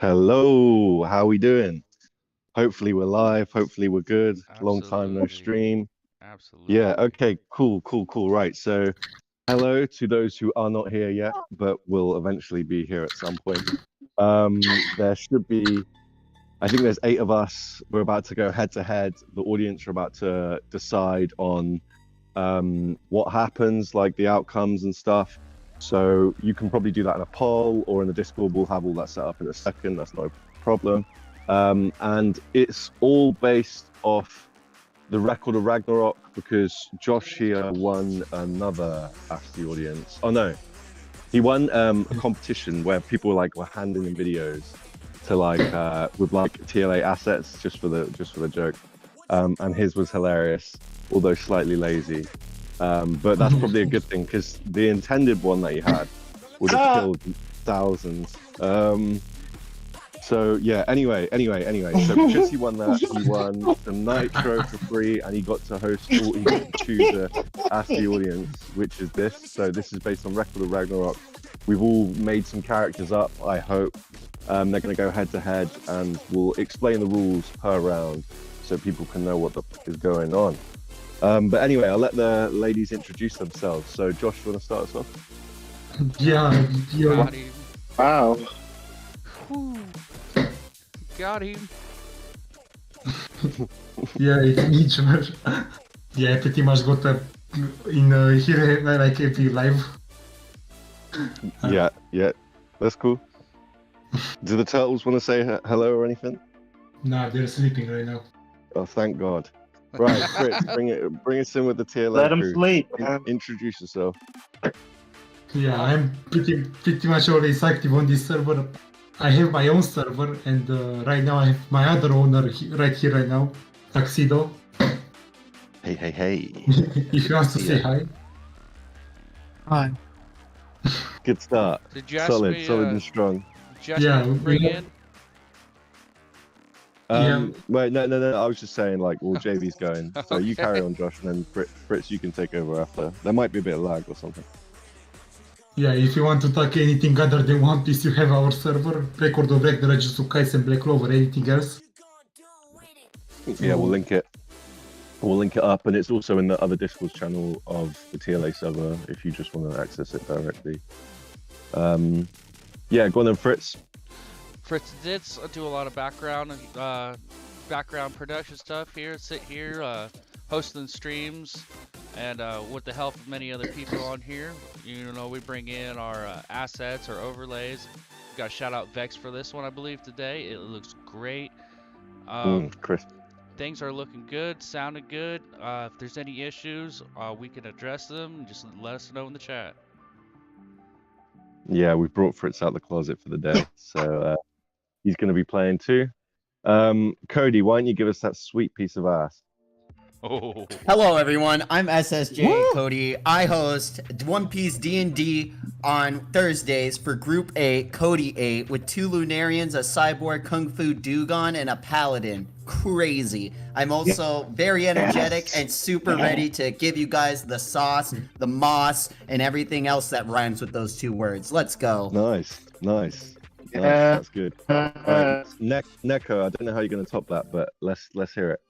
Hello, how we doing? Hopefully we're live. Hopefully we're good. Long time no Absolutely. stream. Absolutely. Yeah, okay, cool. Right. So hello to those who are not here yet, but will eventually be here at some point. There should be, I think there's 8 of us. We're about to go head to head. The audience are about to decide on what happens, like the outcomes and stuff. So you can probably do that in a poll or in the Discord. We'll have all that set up in a second. That's no problem. And it's all based off the record of Ragnarok because Josh here won another Ask the Audience. Oh no, he won a competition where people were handing him videos to with TLA assets just for the joke. And his was hilarious, although slightly lazy. But that's probably a good thing because the intended one that he had would have killed thousands. So yeah, anyway. So because he won that, he won some Nitro for free, and he got to he got to choose a Ask the Audience, which is this. So this is based on Record of Ragnarok. We've all made some characters up, I hope. They're going to go head to head, and we'll explain the rules per round so people can know what the fuck is going on. But anyway, I'll let the ladies introduce themselves. So Josh, you want to start us off? Yeah. Got him. Wow. Whew. Got him. Yeah, it's each one. Yeah, pretty much got in here like every live. Yeah, that's cool. Do the turtles want to say hello or anything? Nah, they're sleeping right now. Oh, thank God. Right, Fritz, bring us in with the TLA Let them crew. sleep. Introduce yourself. Yeah, I'm pretty much always active on this server. I have my own server, and right now I have my other owner right here right now, Tuxedo. Hey. If you want to say hi. Hi. Good start. Did you ask Solid me, and strong. Just Yeah, bring in? Wait, no. I was just saying, well, JV's going. So you carry on, Josh, and then Fritz, you can take over after. There might be a bit of lag or something. Yeah, if you want to talk anything other than One Piece, you have our server, Record of Ragnarok, Jujutsu Kaisen, Black Clover, anything else. Yeah, we'll link it. We'll link it up, and it's also in the other Discord channel of the TLA server if you just want to access it directly. Yeah, go on then, Fritz. Fritz Ditz, I do a lot of background production stuff here. Sit here, hosting streams, and with the help of many other people on here, we bring in our assets or overlays. Got to shout out Vex for this one, I believe, today. It looks great. Chris. Things are looking good, sounding good. If there's any issues, we can address them. Just let us know in the chat. Yeah, we've brought Fritz out the closet for the day, so he's going to be playing too. Cody, why don't you give us that sweet piece of ass? Oh. Hello everyone, I'm SSJ Cody. I host One Piece D&D on Thursdays for Group 8, Cody 8, with 2 Lunarians, a Cyborg Kung Fu Dugon, and a Paladin. Crazy. I'm also very energetic and super ready to give you guys the sauce, the moss, and everything else that rhymes with those 2 words. Let's go. Nice. That's good. Right. Neko, I don't know how you're going to top that, but let's hear it.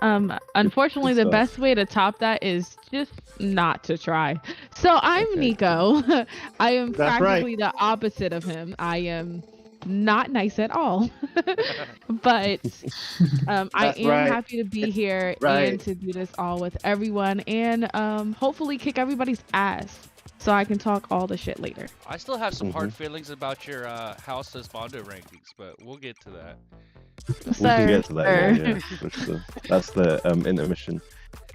Unfortunately, the best way to top that is just not to try. So I'm Nico. I am practically the opposite of him. I am not nice at all. But I am happy to be here and to do this all with everyone and hopefully kick everybody's ass so I can talk all the shit later. I still have some hard feelings about your House as Bondo rankings, but we'll get to that. We can get to that. Yeah, for sure. That's the intermission.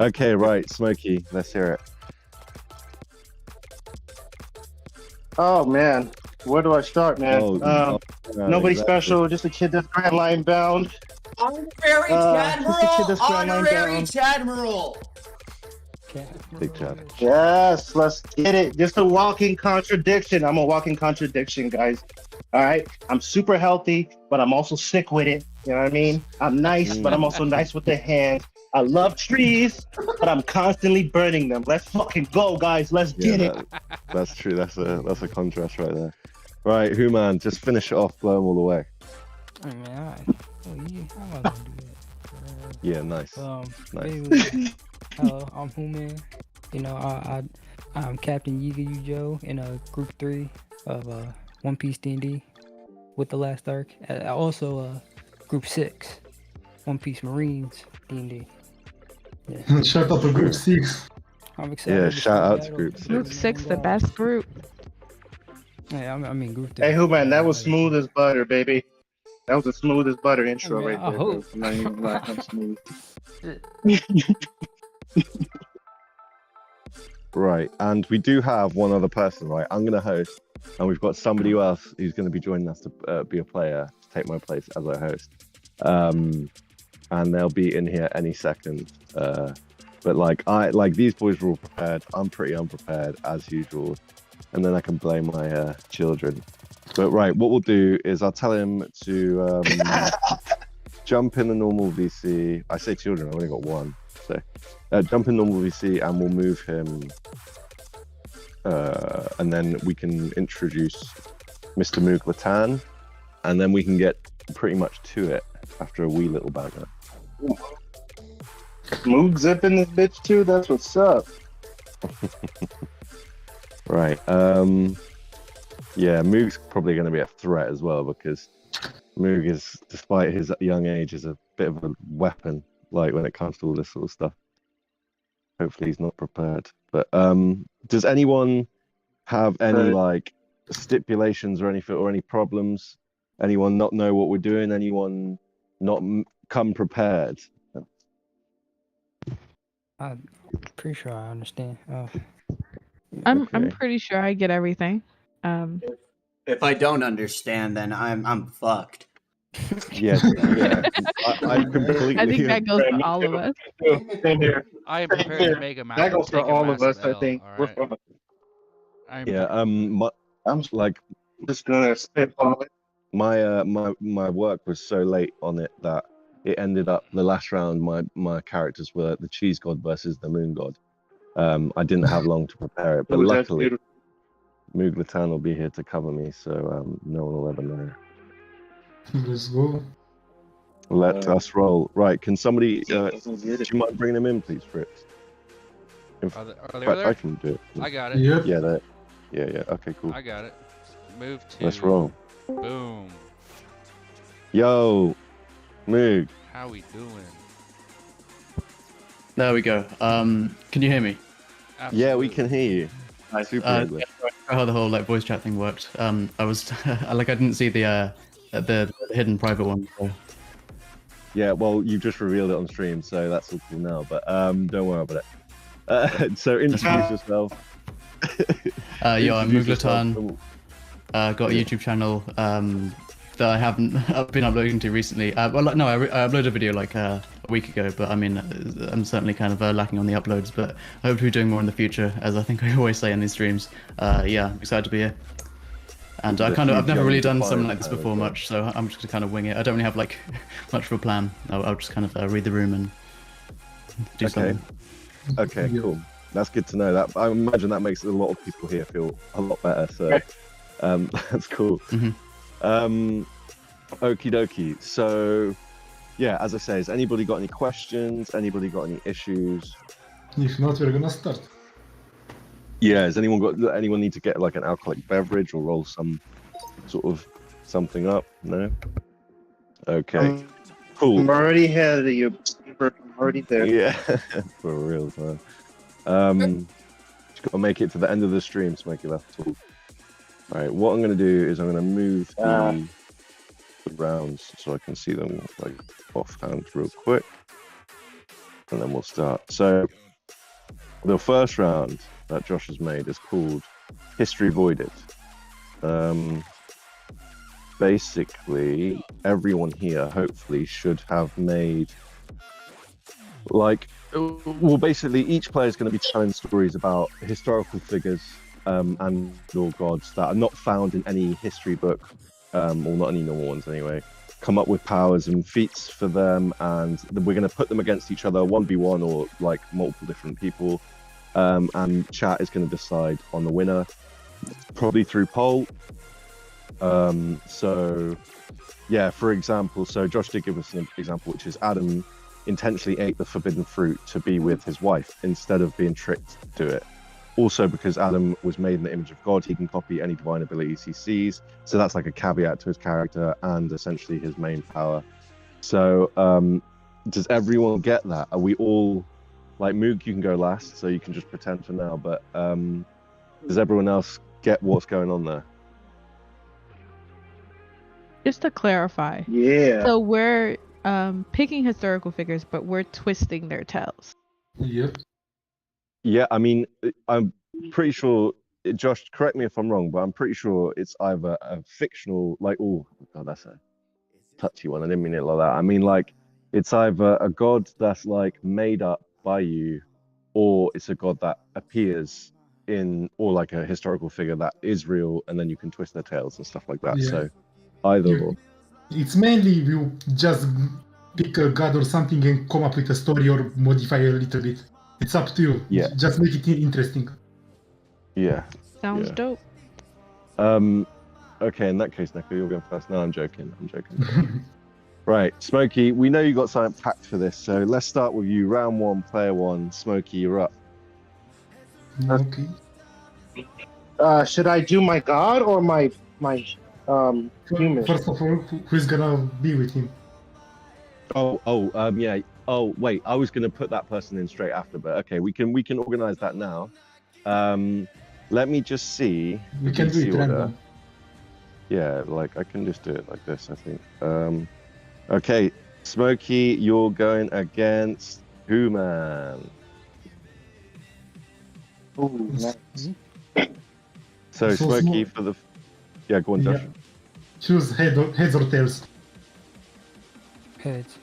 Okay, right, Smokey, let's hear it. Oh man, where do I start, man? Nobody exactly. Special, just a kid that's Grand Line bound. Honorary Chadmiral! Honorary Chadmiral! Big Chad. Yes, let's get it. Just a walking contradiction. I'm a walking contradiction, guys. All right, I'm super healthy, but I'm also sick with it. You know what I mean? I'm nice, but I'm also nice with the hands. I love trees, but I'm constantly burning them. Let's fucking go, guys. Let's get it. That's true. That's a contrast right there. Right, Human, just finish it off, blow them all away. Hey man, alright. Oh yeah, I'm not gonna do that. Yeah, nice. Nice. Anyway, hello, I'm Human. You know, I'm Captain Yiga Yujo in Group 3 of One Piece D&D with the last arc. Also, Group 6, One Piece Marines D&D. Yeah. Shout out to Group 6. I'm excited. Yeah, to shout start out to battle. Group 6. Group 6, the best group. Yeah, I mean Group 3. Hey, who man? That was smooth as butter, baby. That was the smoothest butter intro Man, right I there. hope. I'm not even lying, I'm smooth. Right, and we do have one other person, right? I'm going to host, and we've got somebody else who's going to be joining us to be a player, to take my place as I host. And they'll be in here any second. But like these boys were all prepared. I'm pretty unprepared as usual, and then I can blame my children. But right, what we'll do is I'll tell him to jump in the normal VC. I say children, I've only got one. So jump in normal VC and we'll move him. And then we can introduce Mr. Muglatan, and then we can get pretty much to it after a wee little banter. Moog zipping this bitch too. That's what's up. Right. Yeah, Moog's probably going to be a threat as well, because Moog is, despite his young age, is a bit of a weapon, like when it comes to all this sort of stuff. Hopefully he's not prepared. But does anyone have any like stipulations or anything, or any problems? Anyone not know what we're doing? Anyone not come prepared? I'm pretty sure I understand. I'm Okay. pretty sure I get everything. If I don't understand, then I'm fucked. Yeah, yeah. I completely. I think that goes to all of us. Same here. I am prepared to make a That goes for all of us, I think. All We're right. fine. I'm I'm like just gonna spitball it. my work was so late on it that it ended up the last round. My characters were the cheese god versus the moon god. I didn't have long to prepare it, but Ooh, that's luckily beautiful. Muglatan will be here to cover me, so no one will ever know. Let's go. Let us roll. Right? Can somebody? Do Let's get it. you mind bringing him in, please, Fritz? Are they In fact, I there? can do it. I got it. Yep. Yeah, that. Yeah. Okay, cool. I got it. Move to. Let's roll. Boom. Yo, Moog. How we doing? There we go. Can you hear me? Yeah, we Absolutely. can hear you. Super English. How the whole like voice chat thing worked. I was like I didn't see the hidden private one. So. Yeah, well, you just revealed it on stream, so that's all cool now. But don't worry about it. So introduce yourself. Yeah, I'm Introduce yourself. Muglatan. Got a YouTube channel that I haven't been uploading to recently. Well, no, I uploaded a video like a week ago, but I mean, I'm certainly kind of lacking on the uploads. But I hope to be doing more in the future, as I think I always say in these streams. Yeah, I'm excited to be here. And I've never really done something like this before much, so I'm just gonna kind of wing it. I don't really have like much of a plan. I'll just kind of read the room and do something. Okay, cool. That's good to know. That I imagine that makes a lot of people here feel a lot better. So that's cool. Mhm. Okie dokie. So yeah, as I say, has anybody got any questions? Anybody got any issues? If not, we're gonna start. Yeah, has anyone need to get like an alcoholic beverage or roll some sort of something up? No? Okay. Cool. I'm already ahead of you. I'm already there. Yeah, for real, man. Just gotta make it to the end of the stream to make it left talk. Alright, what I'm gonna do is I'm gonna move the rounds so I can see them like offhand real quick. And then we'll start. So the first round that Josh has made is called History Voided. Basically, everyone here hopefully should have made basically each player is going to be telling stories about historical figures and or gods that are not found in any history book, or not any normal ones anyway. Come up with powers and feats for them, and we're going to put them against each other 1v1 or like multiple different people. And chat is going to decide on the winner, probably through poll. So, yeah, for example, so Josh did give us an example, which is Adam intentionally ate the forbidden fruit to be with his wife instead of being tricked to do it. Also, because Adam was made in the image of God, he can copy any divine abilities he sees. So that's like a caveat to his character and essentially his main power. So, does everyone get that? Are we all, like Moog, you can go last, so you can just pretend for now, but does everyone else get what's going on there? Just to clarify. Yeah. So we're picking historical figures, but we're twisting their tails. Yep. Yeah, I mean, I'm pretty sure, Josh, correct me if I'm wrong, but I'm pretty sure it's either a fictional, like, oh, God, that's a touchy one. I didn't mean it like that. I mean, like, it's either a god that's, like, made up by you, or it's a god that appears in, or like a historical figure that is real, and then you can twist their tails and stuff like that. Yeah. So, either or. It's mainly you just pick a god or something and come up with a story or modify a little bit. It's up to you. Yeah. Just make it interesting. Yeah. Sounds Yeah. dope. Okay, in that case, Neko, you're going first. No, I'm joking. Right, Smokey, we know you got something packed for this, so let's start with you. Round one, player one. Smokey, you're up. Okay. Should I do my god or my human? First of all, who's gonna be with him? Yeah. Oh, wait, I was gonna put that person in straight after, but okay, we can organize that now. Let me just see. We can do the it order. random. Yeah, like I can just do it like this, I think. Okay, Smokey, you're going against Human. Ooh, nice. So So Smokey Smo- for the. Yeah, go on, Josh. Yeah. Choose heads or tails. Heads.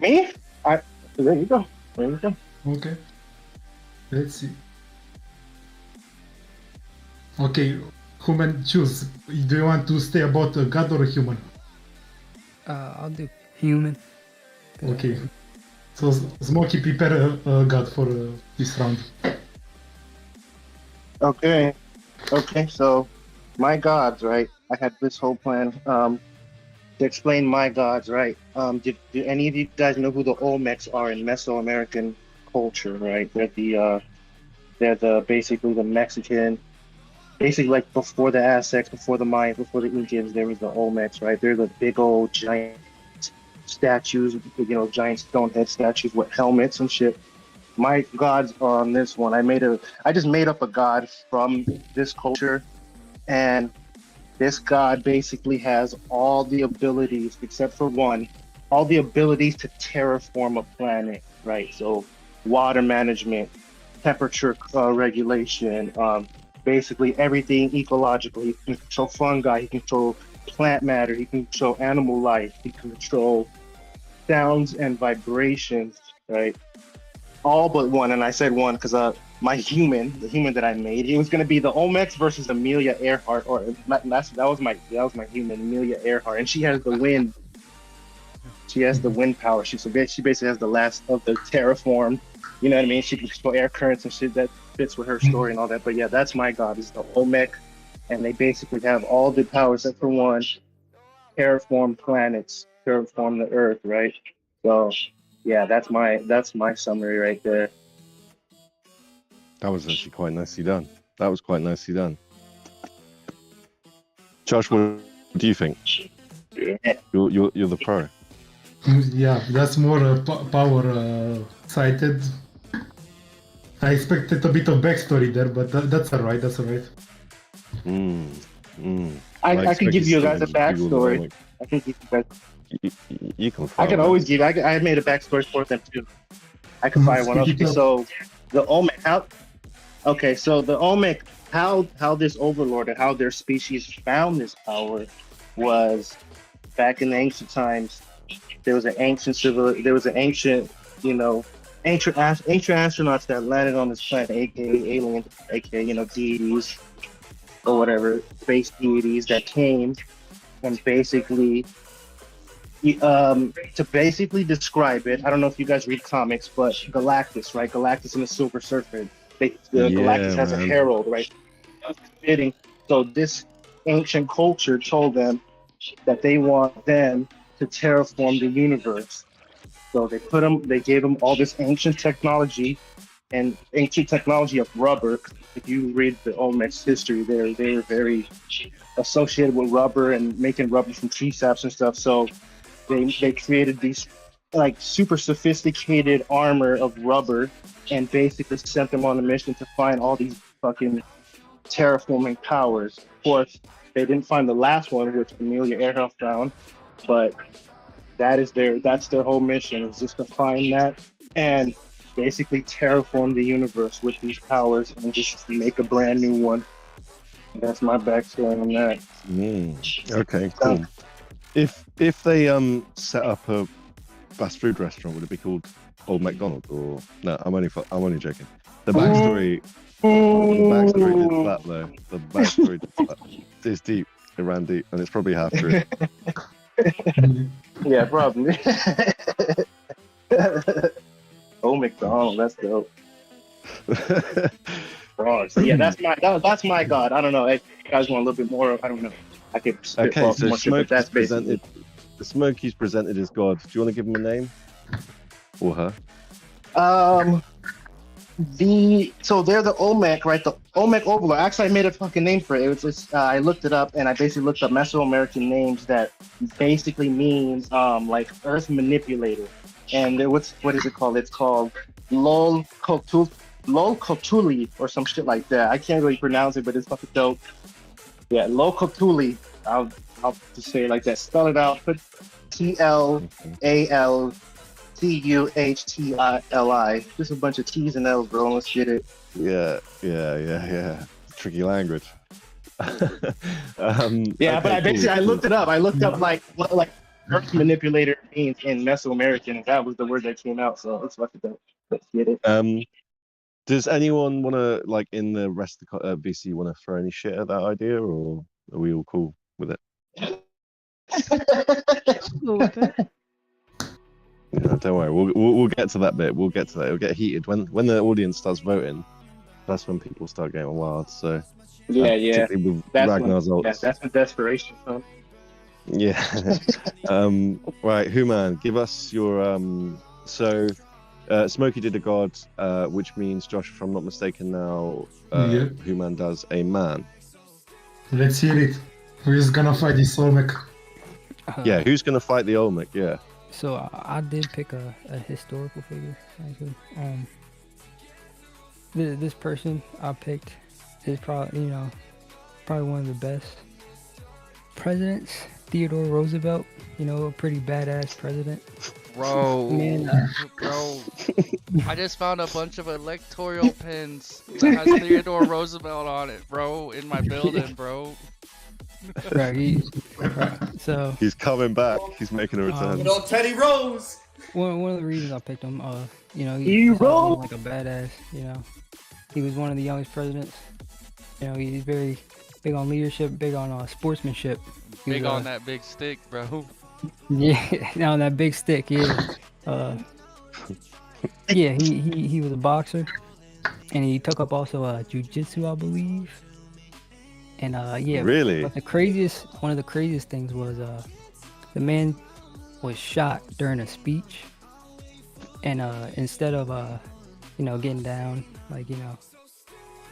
Me? There you go. There you go. Okay. Let's see. Okay, human, choose. Do you want to stay about a god or a human? I'll do human. Okay. So Smokey, prepare a god for this round. Okay. So my gods, right? I had this whole plan to explain my gods, right? Do any of you guys know who the Olmecs are in Mesoamerican culture, right? They're the basically the Mexican, basically like before the Aztecs, before the Mayans, before the Incans, there was the Olmecs, right? They're the big old giant statues, giant stone head statues with helmets and shit. My gods are on this one. I just made up a god from this culture, and this god basically has all the abilities, except for one, all the abilities to terraform a planet, right? So water management, temperature regulation, basically everything ecological. He can control fungi, he can control plant matter, he can control animal life, he can control sounds and vibrations, right? All but one, and I said one because the human that I made, it was going to be the Olmecs versus Amelia Earhart, or that was my human, Amelia Earhart, and she has the wind. She has the wind power. She basically has the last of the terraform. You know what I mean? She can control air currents and shit that fits with her story and all that. But yeah, that's my god. Is the Olmec, and they basically have all the powers except for one: terraform planets, terraform the Earth, right? So yeah, that's my summary right there. That was actually quite nicely done. Josh, what do you think? You're the pro. Yeah, that's more power sighted. I expected a bit of backstory there, but that's alright. I can give you guys a backstory. I can give you guys. You can. I can always give. I made a backstory for them too. I can find one. Okay, so the Olmec. So the Olmec. How this overlord and how their species found this power was back in the ancient times. There was an ancient astronauts that landed on this planet, aka aliens, aka deities or whatever, space deities that came and basically to basically describe it. I don't know if you guys read comics, but Galactus, right? Galactus and the Silver Serpent. Galactus has a herald, right? Fitting So this ancient culture told them that they want them to terraform the universe. So they gave them all this ancient technology and ancient technology of rubber. If you read the Olmec's history, they're very associated with rubber and making rubber from tree saps and stuff. So they created these like super sophisticated armor of rubber and basically sent them on a mission to find all these fucking terraforming powers. Of course, they didn't find the last one, which Amelia Earhart found, but that's their whole mission, is just to find that and basically terraform the universe with these powers and just make a brand new one. That's my backstory on that. Okay, cool. If they set up a fast food restaurant, would it be called Old MacDonald? Or no, I'm only joking. The backstory to that though. The backstory to that is deep. It ran deep, and it's probably half true. Yeah, probably. Old MacDonald, that's dope. So yeah, that's my god. I don't know. If you guys want a little bit more? I don't know. I could spit off more shit, but that's basically. Smokey's presented his god. Do you want to give him a name? Or her? So they're the Olmec, right? The Olmec Overlord. Actually, I made a fucking name for it. It was just I looked it up, and I basically looked up Mesoamerican names that basically means like Earth manipulator. And what is it called? It's called Lol Cthulhu or some shit like that. I can't really pronounce it, but it's fucking dope. Yeah, Lol Cthulhu. I'll just say it like that. Spell it out. Put TLALCUHTILI. Just a bunch of T's and L's, bro. Let's get it. Yeah. Tricky language. Yeah, but I looked it up. I looked up like what Earth manipulator means in Mesoamerican, and that was the word that came out. So let's fucking go. Let's get it. Does anyone want to, like, in the rest of the VC, want to throw any shit at that idea, or are we all cool with it? Yeah, don't worry. We'll get to that bit. We'll get to that. It'll get heated when the audience starts voting. That's when people start getting wild. So yeah. With That's Ragnar's ults. That's the desperation. Huh? Yeah. Right, Human, give us your So Smokey did a god, which means, Josh, if I'm not mistaken now, Human does a man. Let's hear it. Who is gonna fight this Olmec? Yeah, who's gonna fight the Olmec? Yeah. So I did pick a historical figure. Actually. This person I picked is probably one of the best presidents. Theodore Roosevelt, a pretty badass president. Bro, Man, bro, I just found a bunch of electoral pins that has Theodore Roosevelt on it, bro, in my building, bro. Right, so He's coming back. He's making a return. Good old Teddy Rose. one of the reasons I picked him, he's like a badass. He was one of the youngest presidents. He's very big on leadership, big on sportsmanship. Big on that big stick, bro. Yeah, on that big stick, yeah. Yeah, he was a boxer, and he took up also jiu-jitsu, I believe. And yeah, Really? But one of the craziest things was the man was shot during a speech, and instead of getting down,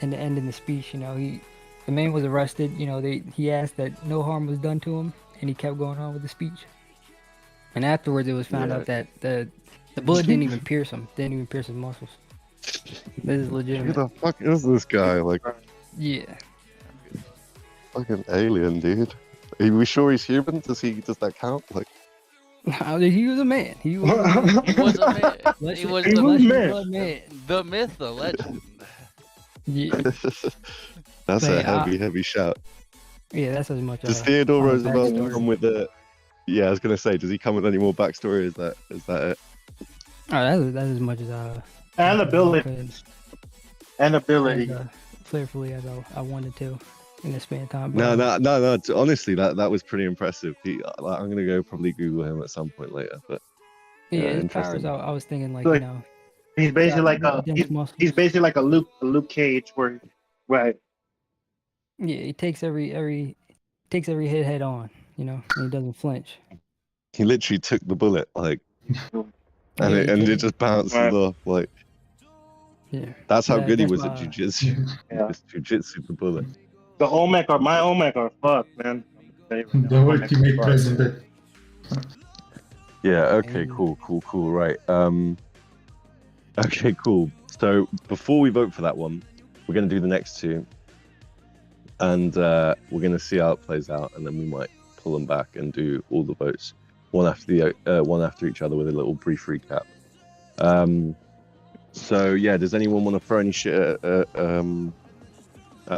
and ending the speech, the man was arrested. He asked that no harm was done to him, and he kept going on with the speech. And afterwards, it was found out that the bullet didn't even pierce him. Didn't even pierce his muscles. This is legitimate. Who the fuck is this guy? Like, Yeah. fucking alien, dude. Are we sure he's human? Does that count? Like, He was a man. He was He was a man. He was He was a man. the myth, the legend. Yeah. that's But, a heavy shout. Yeah, that's as much. Does Theodore on the Roosevelt backstory. come with a? Yeah, I was gonna say, does he come with any more backstory? Is that it? Oh, that's as much as And ability. could, And ability. as flavorfully as I wanted to in the span of time. No. But, Honestly, that was pretty impressive. I'm gonna go probably Google him at some point later. But yeah, his interesting. powers. I was thinking Like, He's basically like a dense muscles. he's basically like a Luke Cage, where right. Yeah, he takes every hit head on, you know, and he doesn't flinch. He literally took the bullet, like, Yeah, he and it did. just bounces Right. off. Like, Yeah. that's how good he that's was at why- jujitsu. Yeah. Just jujitsu the bullet. The Olmec are my Olmec are fucked, man. The ultimate president. Yeah. Okay. Cool. Right. Okay. Cool. So before we vote for that one, we're gonna do the next two, and we're gonna see how it plays out, and then we might pull them back and do all the votes one after each other with a little brief recap. So yeah, does anyone want to throw any shit at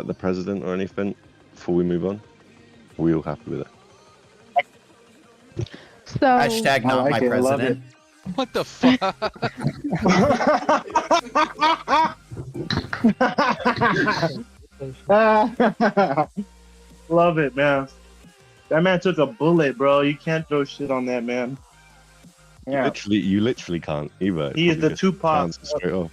the president or anything before we move on? Are we all happy with it? So Hashtag not like my it, I love president. What the fuck? Love it, man. That man took a bullet, bro. You can't throw shit on that man. Yeah, You literally can't either. he is Probably the just Tupac. bounces straight off.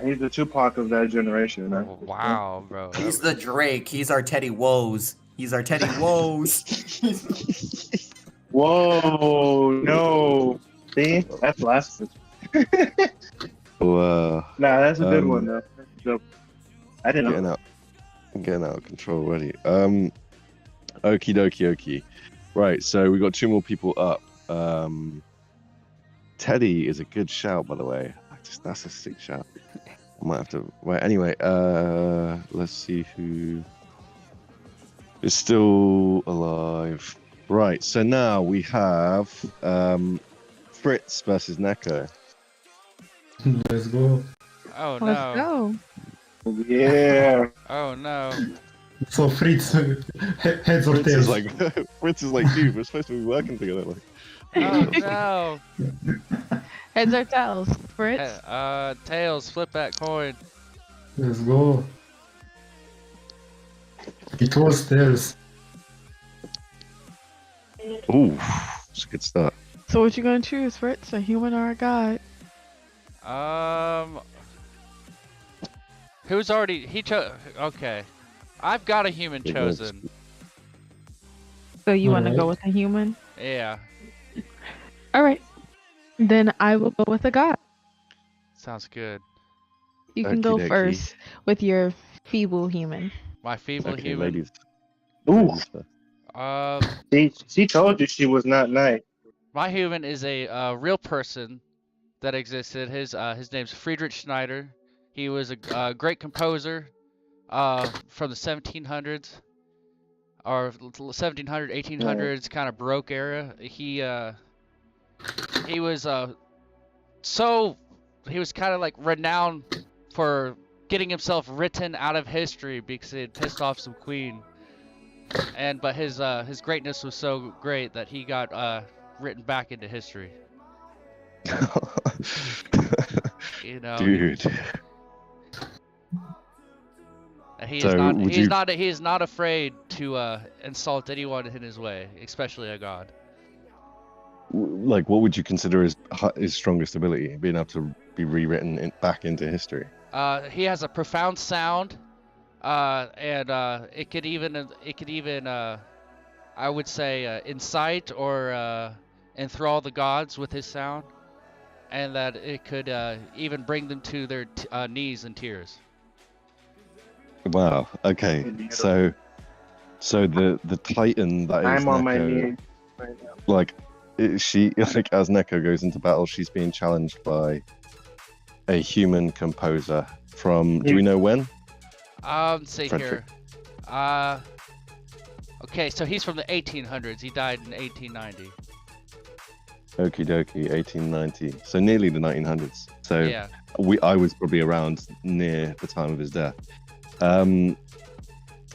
He's the Tupac of that generation, man. Wow, bro. He's the Drake. He's our Teddy Woes. He's our Teddy Woes. Whoa, no. See, that's blasphemous. Well, Nah, that's a good one though. That's a joke. I didn't know. getting out of control already. Okie dokie. Right, so we got two more people up. Teddy is a good shout, by the way. That's a sick shout. I might have to. Right, anyway, let's see who is still alive. Right, so now we have Fritz versus Neko. Let's go. Oh let's no. go. Yeah. Oh no. So Fritz, heads or Fritz tails? is like, dude, we're supposed to be working together. Like, Oh no. Heads or tails, Fritz? Tails, flip that coin. Let's go. It was tails. ooh, it's a good start. So what you gonna choose, Fritz? A human or a god? Who's already he chose? Okay, I've got a human It was- chosen. So you want to go Alright. with a human? Yeah, All right. Then I will go with a god. sounds good. You can go Okie dokie. first with your feeble human. My feeble Okay, human. ladies. Ooh. She told you she was not nice. My human is a real person that existed. His name's Friedrich Schneider. He was a great composer from the 1700s or 1700 1800s kind of Baroque era. He was kind of like renowned for getting himself written out of history because he had pissed off some queen. But his greatness was so great that he got written back into history. You know, Dude. he is So, not. would He is you- not. He is not afraid to insult anyone in his way, especially a god. Like, what would you consider his strongest ability? Being able to be rewritten back into history. He has a profound sound, and it could even I would say incite or enthrall the gods with his sound, and that it could even bring them to their knees in tears. Wow. Okay. So the Titan that is I'm on my Neko, knees right now. like she like as Neko goes into battle, she's being challenged by a human composer from. Do we know when? See Frederick. here. Okay, so he's from the 1800s. He died in 1890. Okie dokie, 1890. So nearly the 1900s. So Yeah. I was probably around near the time of his death. Okay,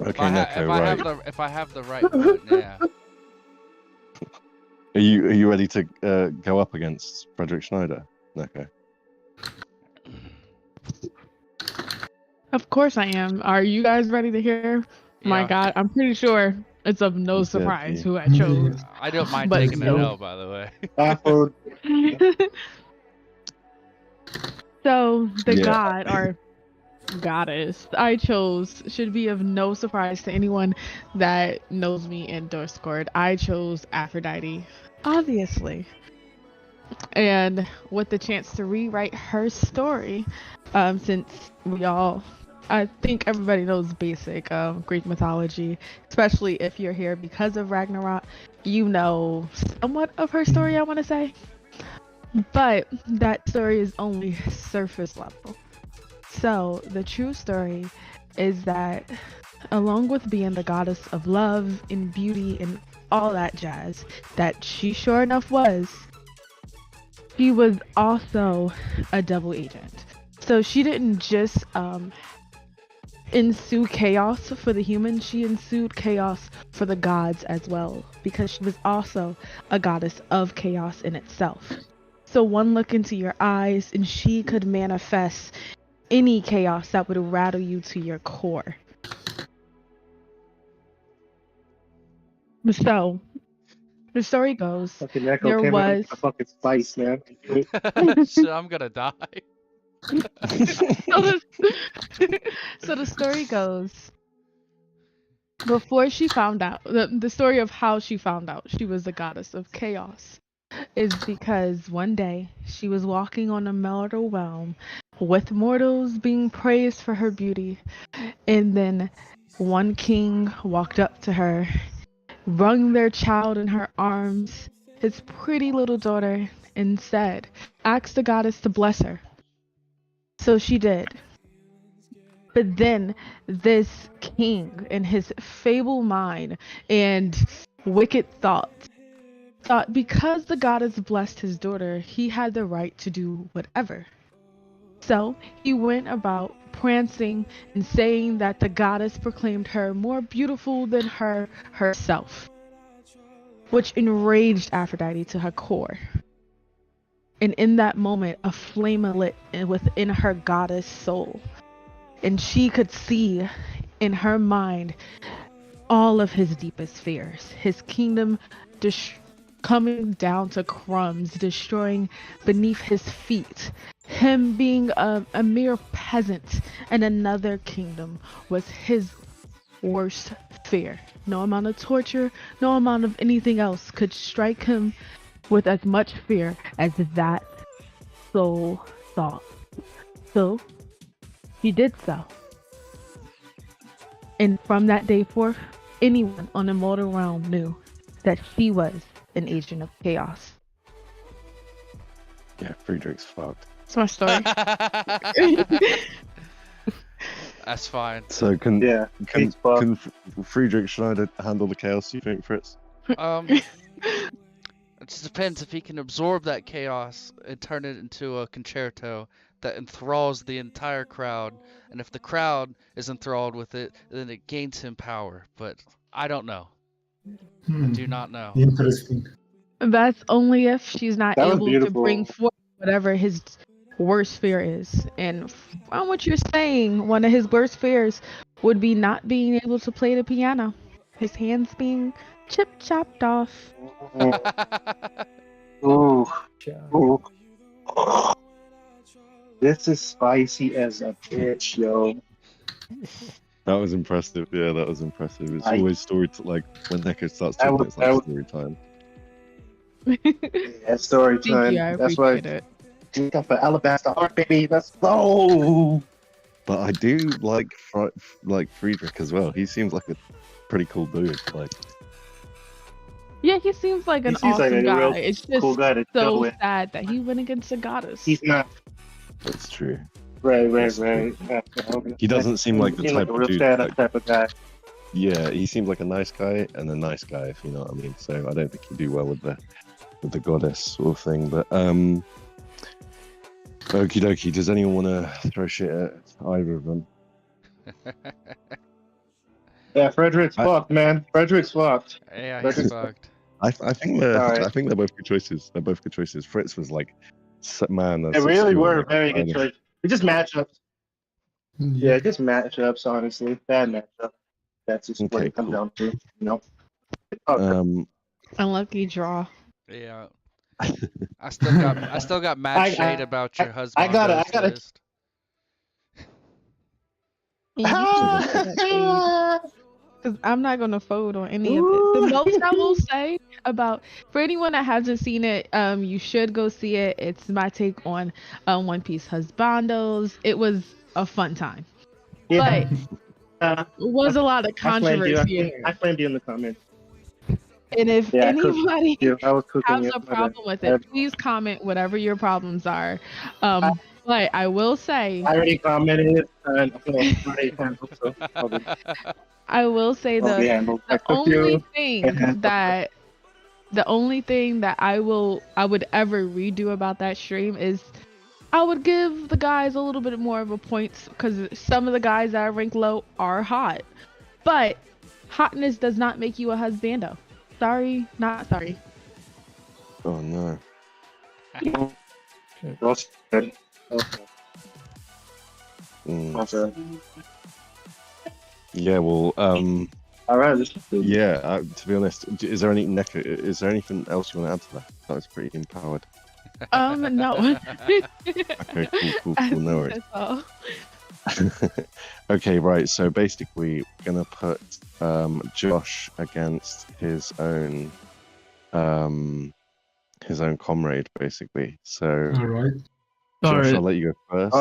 Neko, right. If I have the right one, yeah. Are you ready to go up against Frederick Schneider, Neko? Of course I am. Are you guys ready to hear? My Yeah. god, I'm pretty sure it's of no Exactly. surprise who I chose. I don't mind But taking no. an L, by the way. Baffled. So the Yeah. god, or goddess I chose should be of no surprise to anyone that knows me in Discord. I chose Aphrodite, obviously. And with the chance to rewrite her story, since I think everybody knows basic Greek mythology, especially if you're here because of Ragnarok, you know somewhat of her story, I want to say. But that story is only surface level. So the true story is that, along with being the goddess of love and beauty and all that jazz that she sure enough was, she was also a double agent. So she didn't just ensue chaos for the humans, she ensued chaos for the gods as well, because she was also a goddess of chaos in itself. So one look into your eyes and she could manifest any chaos that would rattle you to your core. So the story goes, Fucking Echo there came out was with a fucking spice, man. Shit, I'm gonna die. so the story goes, before she found out, the story of how she found out she was the goddess of chaos is because one day she was walking on a mortal realm with mortals being praised for her beauty, and then one king walked up to her, wrung their child in her arms, his pretty little daughter, and said, asked the goddess to bless her. So she did. But then this king, in his feeble mind and wicked thoughts, thought because the goddess blessed his daughter, he had the right to do whatever. So he went about prancing and saying that the goddess proclaimed her more beautiful than her herself, which enraged Aphrodite to her core. And in that moment, a flame lit within her goddess soul. And she could see in her mind all of his deepest fears. His kingdom coming down to crumbs, destroying beneath his feet. Him being a mere peasant in another kingdom was his worst fear. No amount of torture, no amount of anything else could strike him with as much fear as that soul thought. So he did so. And from that day forth, anyone on the mortal realm knew that she was an agent of chaos. Yeah, Friedrich's fucked. That's my story. That's fine. So can he's fucked. Friedrich Schneider handle the chaos, you think, Fritz? It just depends if he can absorb that chaos and turn it into a concerto that enthralls the entire crowd. And if the crowd is enthralled with it, then it gains him power. But I don't know. I do not know. Interesting. That's only if she's not That was able to beautiful. bring forth whatever his worst fear is. And from what you're saying, one of his worst fears would be not being able to play the piano. His hands being chopped off. Ooh. Child. Ooh. This is spicy as a bitch, yo. That was impressive. Yeah, that was impressive. It's I- always story like when Neko starts That talking, was- it's like that was- story time. That's story Thank time. you, I That's why appreciate it. you got for Alabaster Heart, baby. Let's go. But I do like Friedrich as well. He seems like a pretty cool dude. Like, Yeah, he seems like an seems like awesome a guy. real It's just Cool guy to chill so with. sad that he went against a goddess. He's not. that's true. Right. He doesn't seem like the He's type a of real dude. stand-up Like, type of guy. yeah, he seems like a nice guy and a nice guy, if you know what I mean. So I don't think he'd do well with the goddess sort of thing. But okie dokie. Does anyone want to throw shit at either of them? Yeah, Frederick's fucked, man. Frederick's fucked. Yeah, That's he's just- fucked. I think they're Sorry. I think they're both good choices. They're both good choices. Fritz was like, man, They that's really obscure, were like, very good kind of- choice. It's just matchups. Yeah, just matchups, honestly. Bad matchup. That's just what Okay, it comes cool. down to, you know? Oh, Unlucky draw. Yeah. I still got mad I- shade about your husband. I gotta- And you can go for that shade. Because I'm not gonna fold on any of it. The most I will say about for anyone that hasn't seen it, you should go see it. It's my take on One Piece Husbandos. It was a fun time, Yeah. but it was a lot of controversy. I flamed you in the comments. And if Yeah, I cooked anybody you. I was cooking has you. a My bad. problem with it, please comment whatever your problems are. But I will say, I already commented and it's already handled, so I will say I'll be handled. I the cooked only you. thing and- that I would ever redo about that stream is I would give the guys a little bit more of a points because some of the guys that are ranked low are hot, but hotness does not make you a husbando. Sorry, not sorry. Oh no. Well said. Mm. Well said. Yeah. Well. All right. This is good. Yeah. To be honest, is there anything else you want to add to that? That was pretty empowered. No. Okay. Cool. No worries. That's all. Okay, right. So basically, we're gonna put Josh against his own comrade, basically. So, All right. Josh, I'll let you go first.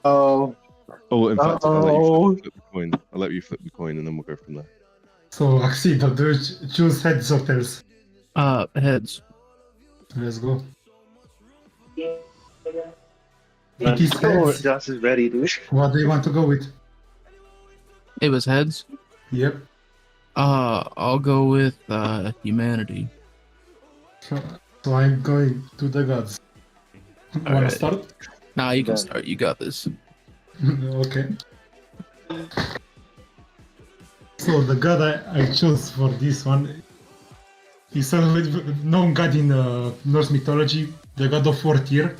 Oh. Oh, in fact, I'll let you flip the coin. I'll let you flip the coin, and then we'll go from there. So, Axito, do you choose heads or tails? Heads. Let's go. It is heads. Josh is ready, dude. What do you want to go with? It was heads. Yep. I'll go with humanity. So I'm going to the gods. Wanna Alright. start? Nah, you can start. You got this. Okay. So the god I chose for this one is a known god in Norse mythology, the god of war Tyr.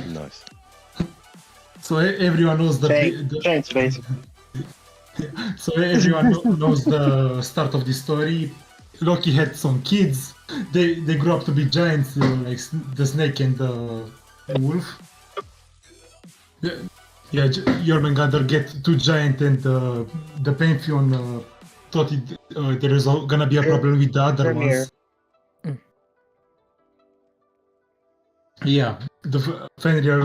Nice. So everyone knows Thanks, basically. So everyone knows the start of the story. Loki had some kids. They grew up to be giants, like the snake and the wolf. Yeah, Jormungandr get too giant, and the Pantheon thought there is gonna be a problem with the other ones. Yeah, the Fenrir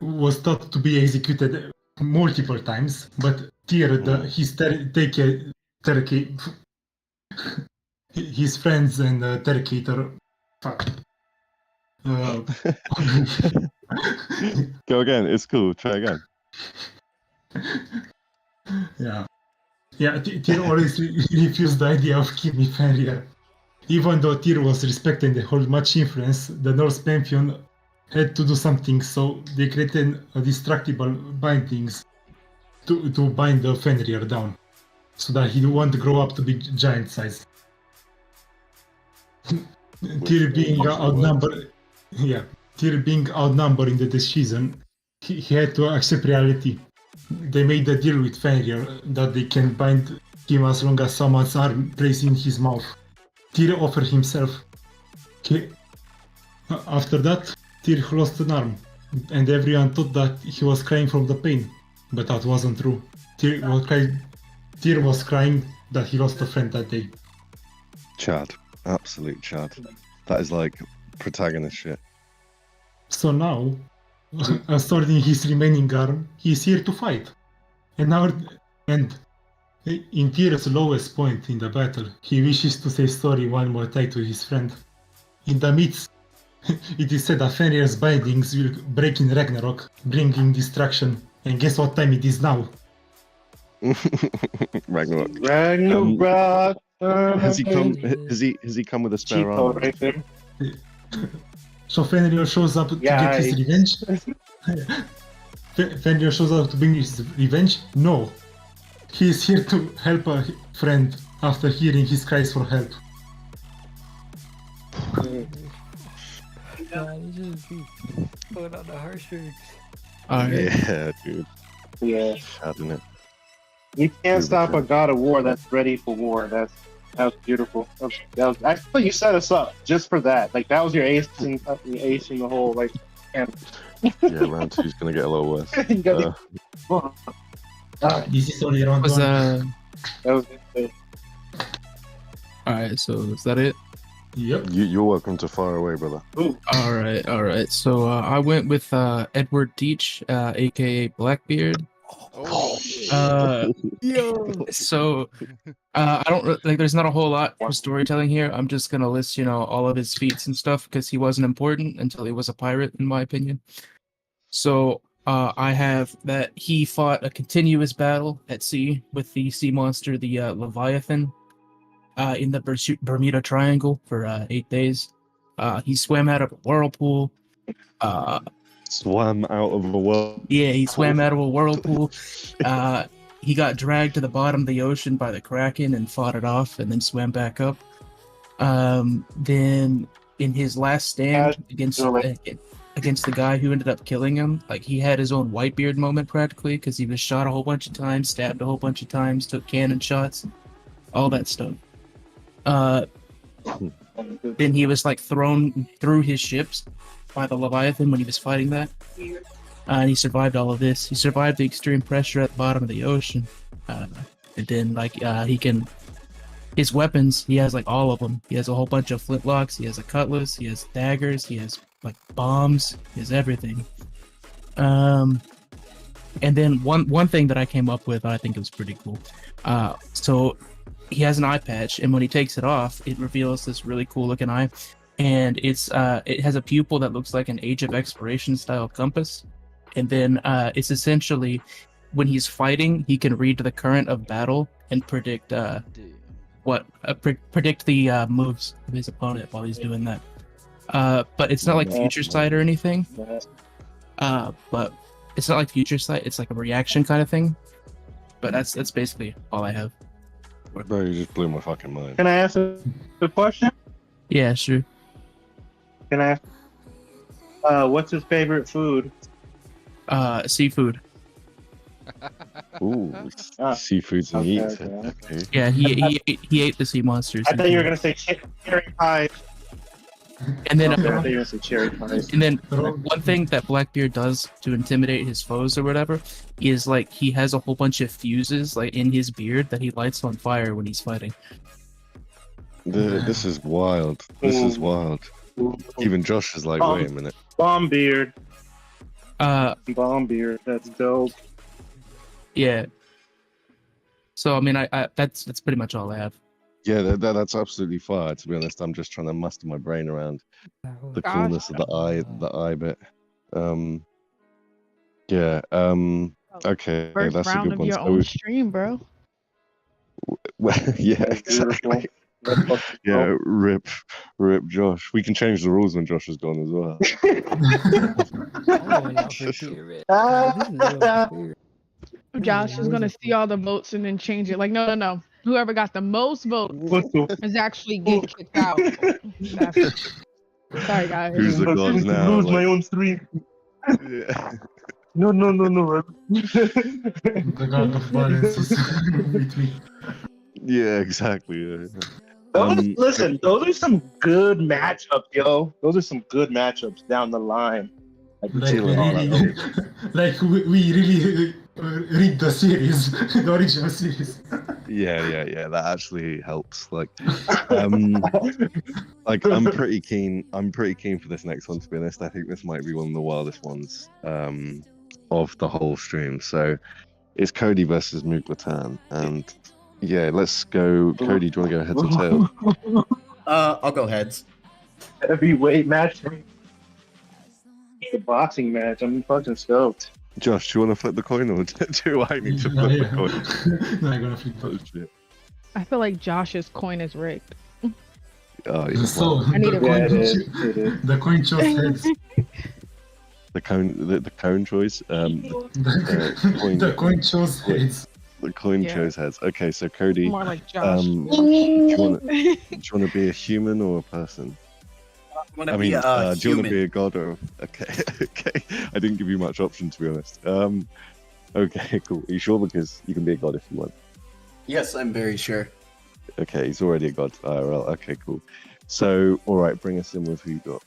was thought to be executed multiple times, but Tyr, his friends and Tercator, Go again. It's cool. Try again. Yeah. Tyr always refused the idea of killing Fenrir. Even though Tyr was respected and held much influence, the Norse Pantheon had to do something, so they created a destructible bindings to bind the Fenrir down, so that he won't grow up to be giant size. Tyr being outnumbered in the decision, he had to accept reality. They made a deal with Fenrir that they can bind him as long as someone's arm plays in his mouth. Tyr offered himself. After that, Tyr lost an arm, and everyone thought that he was crying from the pain, but that wasn't true. Tyr was crying that he lost a friend that day. Chad. Absolute Chad. That is like protagonist shit. So now, asserting his remaining arm, he's here to fight. And in Tyr's lowest point in the battle, he wishes to say sorry one more time to his friend. In the midst, it is said that Fenrir's bindings will break in Ragnarok, bringing destruction. And guess what time it is now? Ragnarok. Ragnarok. Has he come with a spare arm? Right there. So Fenrir shows up to get his revenge? Fenrir shows up to bring his revenge? No. He is here to help a friend after hearing his cries for help. It's just be pulling out the heartstrings. Alright. Yeah, dude. Yeah. Chad, isn't it? You can't stop a god of war that's ready for war. That was beautiful. I feel you set us up just for that. Like that was your ace in the whole like Yeah, round 2 is gonna get a lot worse. You gotta This is only round Was one. that was good. all right? So is that it? Yep. You're welcome to fire away, brother. All right. So I went with Edward Deitch, aka Blackbeard. Oh, So I don't like. There's not a whole lot for storytelling here. I'm just gonna list, all of his feats and stuff because he wasn't important until he was a pirate, in my opinion. So I have that he fought a continuous battle at sea with the sea monster, the Leviathan, in the Bermuda Triangle for 8 days. He swam out of a whirlpool. Swam out of a world. Yeah, he swam out of a whirlpool. He got dragged to the bottom of the ocean by the Kraken and fought it off and then swam back up. Then in his last stand against the guy who ended up killing him, like he had his own Whitebeard moment practically because he was shot a whole bunch of times, stabbed a whole bunch of times, took cannon shots, all that stuff. Then he was like thrown through his ships by the Leviathan when he was fighting that. And he survived all of this. He survived the extreme pressure at the bottom of the ocean. And then his weapons, he has like all of them. He has a whole bunch of flintlocks, he has a cutlass, he has daggers, he has like bombs, he has everything. And then one thing that I came up with, I think it was pretty cool. So he has an eye patch, and when he takes it off, it reveals this really cool looking eye. And it has a pupil that looks like an Age of Exploration style compass. And then it's essentially when he's fighting, he can read the current of battle and predict predict the moves of his opponent while he's doing that. But it's not like future sight or anything. But it's not like future sight. It's like a reaction kind of thing. But that's basically all I have. Bro, you just blew my fucking mind. Can I ask a question? Yeah, sure. Can I ask? What's his favorite food? Seafood. Ooh, seafoods and eats. Okay. Okay. Yeah, he ate the sea monsters. I thought you were gonna say cherry pie. And then I thought you were gonna say cherry pie. And then one thing that Blackbeard does to intimidate his foes or whatever is like he has a whole bunch of fuses like in his beard that he lights on fire when he's fighting. This is wild. This is wild. Even Josh is like, wait a minute. Bomb beard. Bomb beard. That's dope. Yeah. So I mean, I that's pretty much all I have. Yeah, that's absolutely fire. To be honest, I'm just trying to muster my brain around the coolness of the eye bit. Yeah. Okay, First that's a round good of one. your So, own stream, bro. well, yeah, exactly. Yeah, rip Josh. We can change the rules when Josh is gone as well. Josh is gonna see all the votes and then change it. Like, no. Whoever got the most votes is actually getting kicked out. Sorry, guys. Who's the god now? Lose my own stream. Yeah. No. The god of violence is with me. Yeah, exactly. Yeah. Listen, those are some good matchups, yo. Those are some good matchups down the line. Like we really read the series, the original series. Yeah. That actually helps. Like I'm pretty keen. I'm pretty keen for this next one. To be honest, I think this might be one of the wildest ones of the whole stream. So it's Cody versus Muglatan, and yeah, let's go. Cody, do you want to go heads or tails? I'll go heads. Heavyweight match. The boxing match. I'm fucking stoked. Josh, do you want to flip the coin, or do I need to flip the coin? No, I'm gonna flip Oh, the shit. I feel like Josh's coin is rigged. Oh, yeah. So I need a Yeah, it is. the coin chose heads. The cone choice. The coin chose heads. The coin Yeah. chose heads. Okay, so Cody, More like Josh. do you want to be a human or a person? I I mean, be a do you want human. to be a god or? Okay, okay. I didn't give you much option, to be honest. Okay, cool. Are you sure? Because you can be a god if you want. Yes, I'm very sure. Okay, he's already a god. IRL. Okay, cool. So, all right, bring us in with who you got.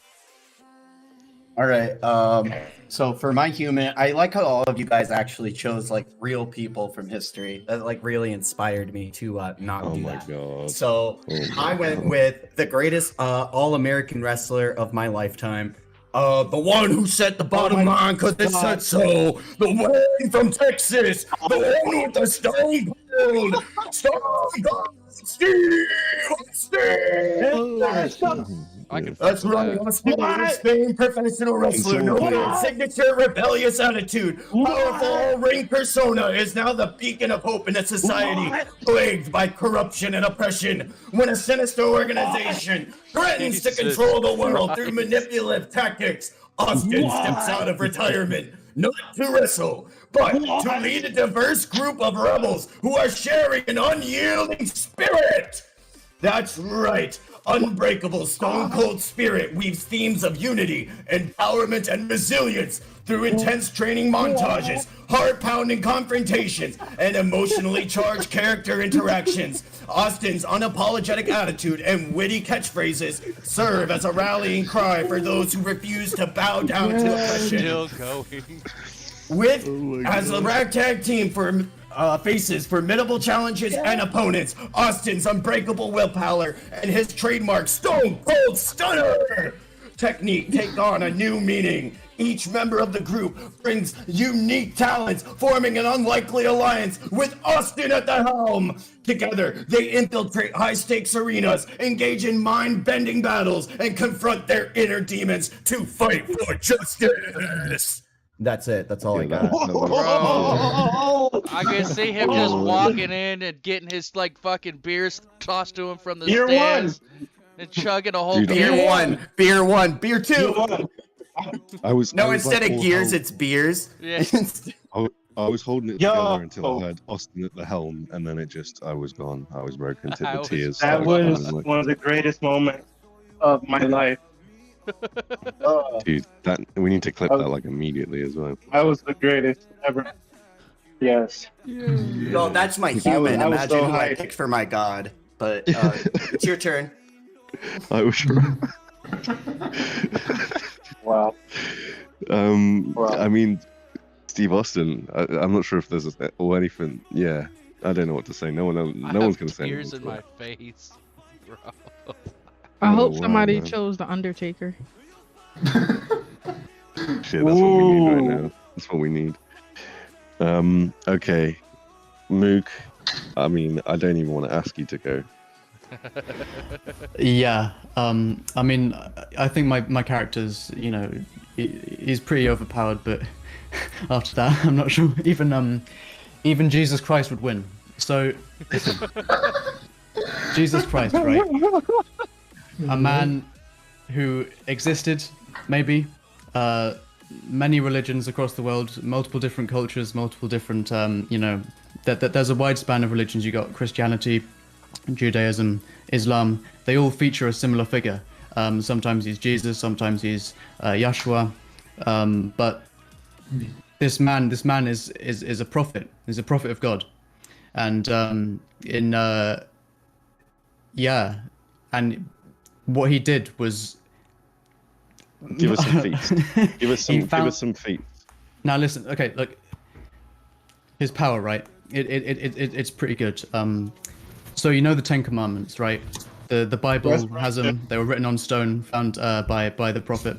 All right. So for my human, I like how all of you guys actually chose like real people from history. That like really inspired me to not Oh do my that. god. So I went with the greatest all-American wrestler of my lifetime. The one who set the bottom line because it said so. The one from Texas. The one with the Stone Cold. Stone Cold Steve Austin. I can fuck That's with right, that. Austin is famed professional wrestler known for his signature rebellious attitude. Powerful ring persona is now the beacon of hope in a society plagued by corruption and oppression. When a sinister organization threatens to control the world through manipulative tactics, Austin steps out of retirement, not to wrestle, but to lead a diverse group of rebels who are sharing an unyielding spirit. That's right. Unbreakable Stone Cold Spirit weaves themes of unity, empowerment, and resilience through intense training montages, heart-pounding confrontations, and emotionally charged character interactions. Austin's unapologetic attitude and witty catchphrases serve as a rallying cry for those who refuse to bow down to oppression. Still going. With as a ragtag team for faces formidable challenges and opponents, Austin's unbreakable willpower and his trademark Stone Cold Stunner technique take on a new meaning. Each member of the group brings unique talents, forming an unlikely alliance with Austin at the helm. Together, they infiltrate high-stakes arenas, engage in mind-bending battles, and confront their inner demons to fight for justice. That's it. That's all I got. Bro, I can see him just walking in and getting his like fucking beers tossed to him from the Beer stands and chugging a whole Dude, beer. Beer one, beer two. I was Instead like, of gears, it's beers. Yeah. I was holding it Yo. together until I heard Austin at the helm, and then I was gone. I was broken into I the was- tears. That I was like, one of the greatest moments of my life. dude, that we need to clip that like immediately as well. That was the greatest ever. Yes. No, that's my human. I was Imagine so who I hyped. picked for my god. But it's your turn. I was. Wow. Wow. I mean, Steve Austin. I'm not sure if there's or anything. Yeah, I don't know what to say. No one's gonna say tears anything. in to my face, bro. I hope wow, somebody man. chose the Undertaker. Shit, that's what we need right now. That's what we need. Okay, Mook. I mean, I don't even want to ask you to go. Yeah. I mean, I think my character's, you know, he's pretty overpowered, but after that, I'm not sure. Even Jesus Christ would win. So, Jesus Christ, right? A man who existed, maybe, many religions across the world, multiple different cultures, multiple different, you know, there's a wide span of religions. You got Christianity, Judaism, Islam. They all feature a similar figure. Sometimes he's Jesus, sometimes he's Yahshua, but this man is a prophet. He's a prophet of God, and and what he did was Give us some feats. Give us some feats. Now listen, okay, look. His power, right? It's pretty good. So you know the Ten Commandments, right? The Bible has them. They were written on stone, found by the prophet.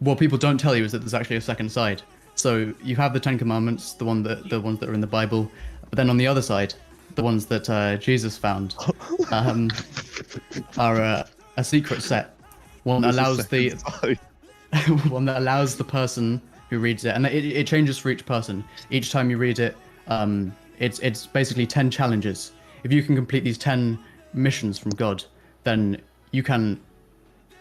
What people don't tell you is that there's actually a second side. So you have the Ten Commandments, the ones that are in the Bible, but then on the other side, the ones that Jesus found are a secret set. One that allows one that allows the person who reads it, and it changes for each person. Each time you read it, it's basically 10 challenges. If you can complete these 10 missions from God, then you can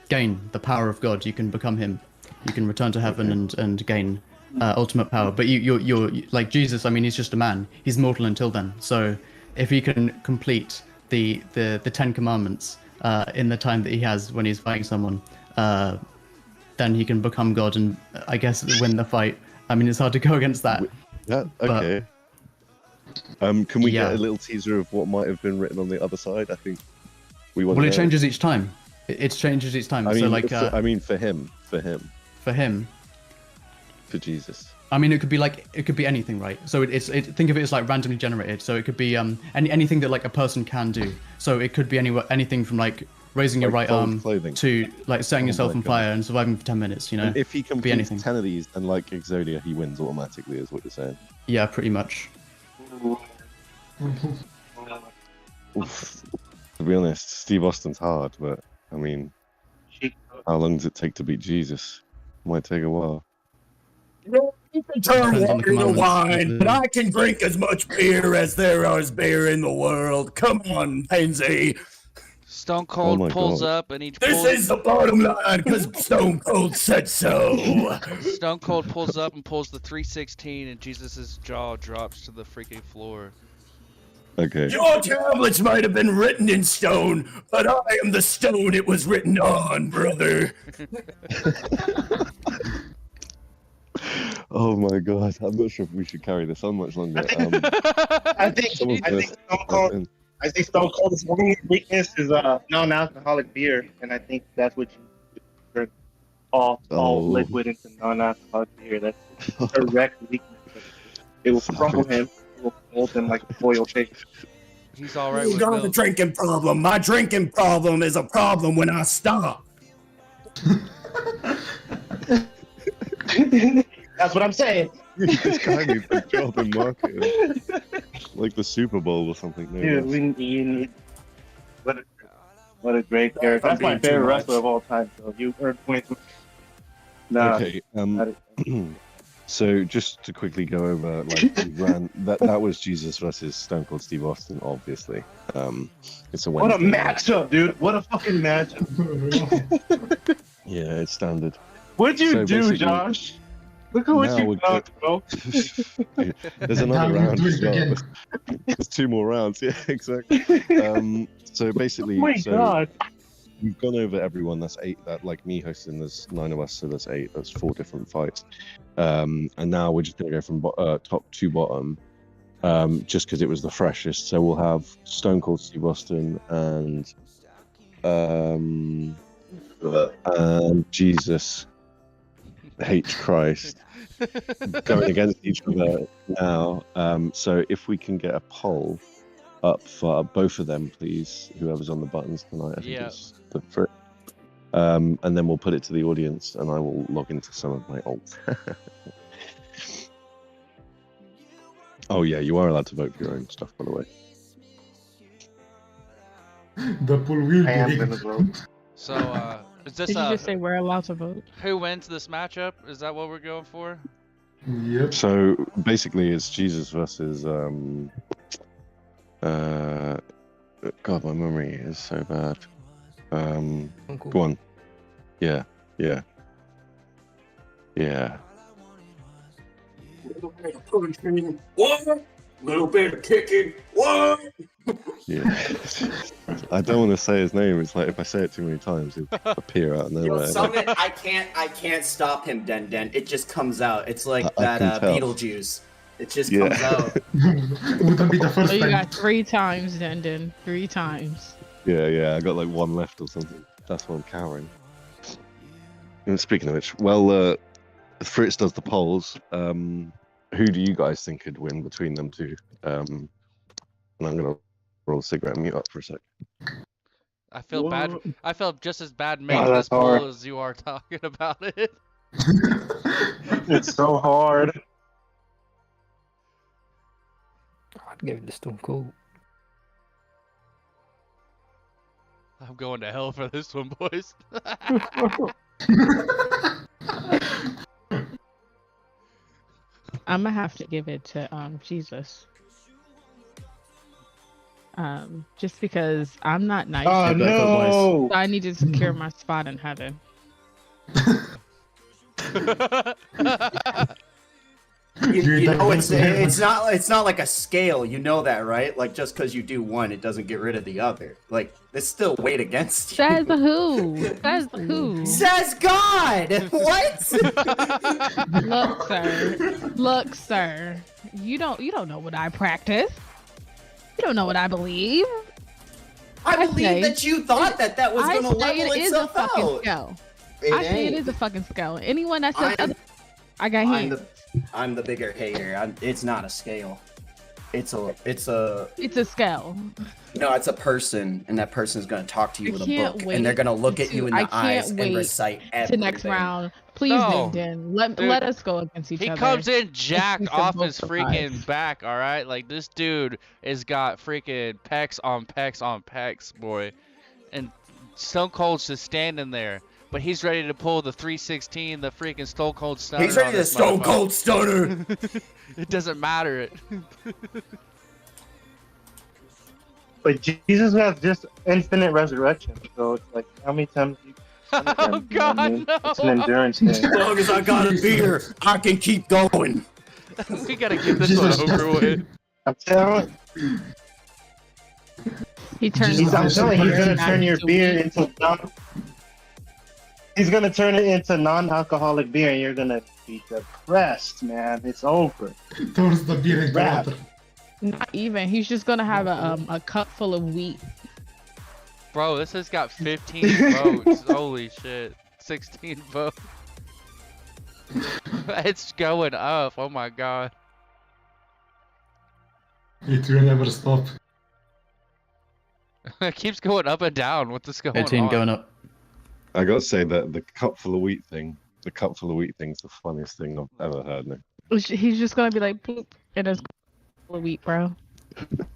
gain the power of God. You can become Him. You can return to heaven and gain ultimate power. But you're like Jesus. I mean, he's just a man. He's mortal until then. So if he can complete the 10 commandments in the time that he has when he's fighting someone, then he can become God and I guess win the fight. I mean, it's hard to go against that. Yeah. Okay. Can we get a little teaser of what might have been written on the other side? I think We want Well, to it know. changes each time. It changes each time. I mean, so like, I mean, for him, for Jesus. I mean, it could be anything, right? So think of it as like randomly generated. So it could be anything that like a person can do. So it could be anything from like raising your Like right arm clothing. to like setting yourself my on God. fire and surviving for 10 minutes. You know, And if he be completes anything. 10 of these, then like Exodia, he wins automatically, is what you're saying. Yeah, pretty much. Oof. To be honest, Steve Austin's hard, but I mean, how long does it take to beat Jesus? Might take a while. You can turn Depends on the water into commandments. wine, but I can drink as much beer as there is beer in the world. Come on, Pansy. Stone Cold my pulls God. up and he This pulls, is the bottom line because Stone Cold said so. Stone Cold pulls up and pulls the 316 and Jesus' jaw drops to the freaking floor. Okay. Your tablets might have been written in stone, but I am the stone it was written on, brother. Oh my God, I'm not sure if we should carry this on much longer. I think Stone Cold's only weakness is non-alcoholic beer, and I think that's what you drink all liquid into non-alcoholic beer. That's direct weakness. It will crumble him. It will mold him like foil paper. He's all right You with got a milk. drinking problem. My drinking problem is a problem when I stop. That's what I'm saying. This guy needs a job in marketing. Like the Super Bowl or something. No, Dude, we need what a great character. That's my being too favorite much. wrestler of all time. So you earned points. Nah, Okay. that is- So just to quickly go over, like we ran that was Jesus versus Stone Cold Steve Austin, obviously. It's a what a Wednesday. matchup, dude! What a fucking matchup! Yeah, it's standard. What'd you So do, basically- Josh? Look at what Now you we're done, bro. There's Now another you round do as it well. again. There's 2 more rounds. Yeah, exactly. So basically, Oh my God! we've gone over everyone. That's 8. That like me hosting. There's 9 of us, so that's 8. That's 4 different fights. And now we're just gonna go from top to bottom, just because it was the freshest. So we'll have Stone Cold Steve Austin and Jesus H Christ going against each other now. So if we can get a poll up for both of them, please, whoever's on the buttons tonight. I think Yeah. it's the first. And then we'll put it to the audience, and I will log into some of my alt. Oh yeah, you are allowed to vote for your own stuff, by the way. The pool will I am be gonna rigged. vote. So, is this Did you just say we're allowed to vote? who wins this matchup? Is that what we're going for? Yep. So basically, it's Jesus versus God, my memory is so bad. Go on. Yeah. Little bit of punching. What? Little bit of kicking. What? Yeah. I don't want to say his name. It's like if I say it too many times, it'll appear out of Yo, nowhere. Summit, I can't stop him, Den Den. It just comes out. It's like I can that tell. Beetlejuice. It just Yeah. comes out. Wouldn't be the first So you time. got 3 times, Dendon. 3 times. Yeah. I got like 1 left or something. That's what I'm cowering. And speaking of which, well, Fritz does the polls. Who do you guys think could win between them two? And I'm gonna roll a cigarette and mute up for a sec. I feel bad. Whoa. I felt just as bad making that's this poll hard. as you are talking about it. It's so hard. I'd give it to Stone Cold. I'm going to hell for this one, boys. I'm gonna have to give it to Jesus. Just because I'm not nice. Oh no! I need to secure my spot in heaven. You know, it's not like a scale. You know that, right? Like just because you do one, it doesn't get rid of the other. Like there's still weight against you. Says who? Says who? Says God. What? Look, sir. You don't know what I practice. You don't know what I believe. I believe that you thought that was going to level it is a itself fucking out. skull. It I say it ain't. is a fucking skull. Anyone that says I got hands. I'm the bigger hater. It's not a scale. It's a skull. No, it's a person, and that person's gonna talk to you with a book, wait and they're gonna look at you in the eyes and recite everything. To next round. Please, No. Nathan. Let us go against each other. He comes in jacked Let's off both his survive. freaking back, all right? Like this dude has got freaking pecs on pecs on pecs, boy. And Stone Cold's just standing there, but he's ready to pull the 316, the freaking Stone Cold Stunner. He's ready on to this Stone motherfucker. Cold Stunner. It doesn't matter. But Jesus has just infinite resurrection, so it's like how many times you Oh God, no! It's an endurance thing. As long as I got a beer, I can keep going. We gotta get this one over with. I'm telling He turns. I'm telling you, he's gonna turn your beer into he's gonna turn it into non-alcoholic beer, and you're gonna be depressed, man. It's over. Towards the beer and Rap. water. Not even. He's just gonna have a cup full of wheat. Bro, this has got 15 votes. Holy shit. 16 votes. It's going up. Oh my God. It will never stop. It keeps going up and down. What's this going 18 on? going up. I gotta say that the cup full of wheat thing, the cup full of wheat thing's the funniest thing I've ever heard. Nick. He's just gonna be like, boop, and it's full of wheat, bro.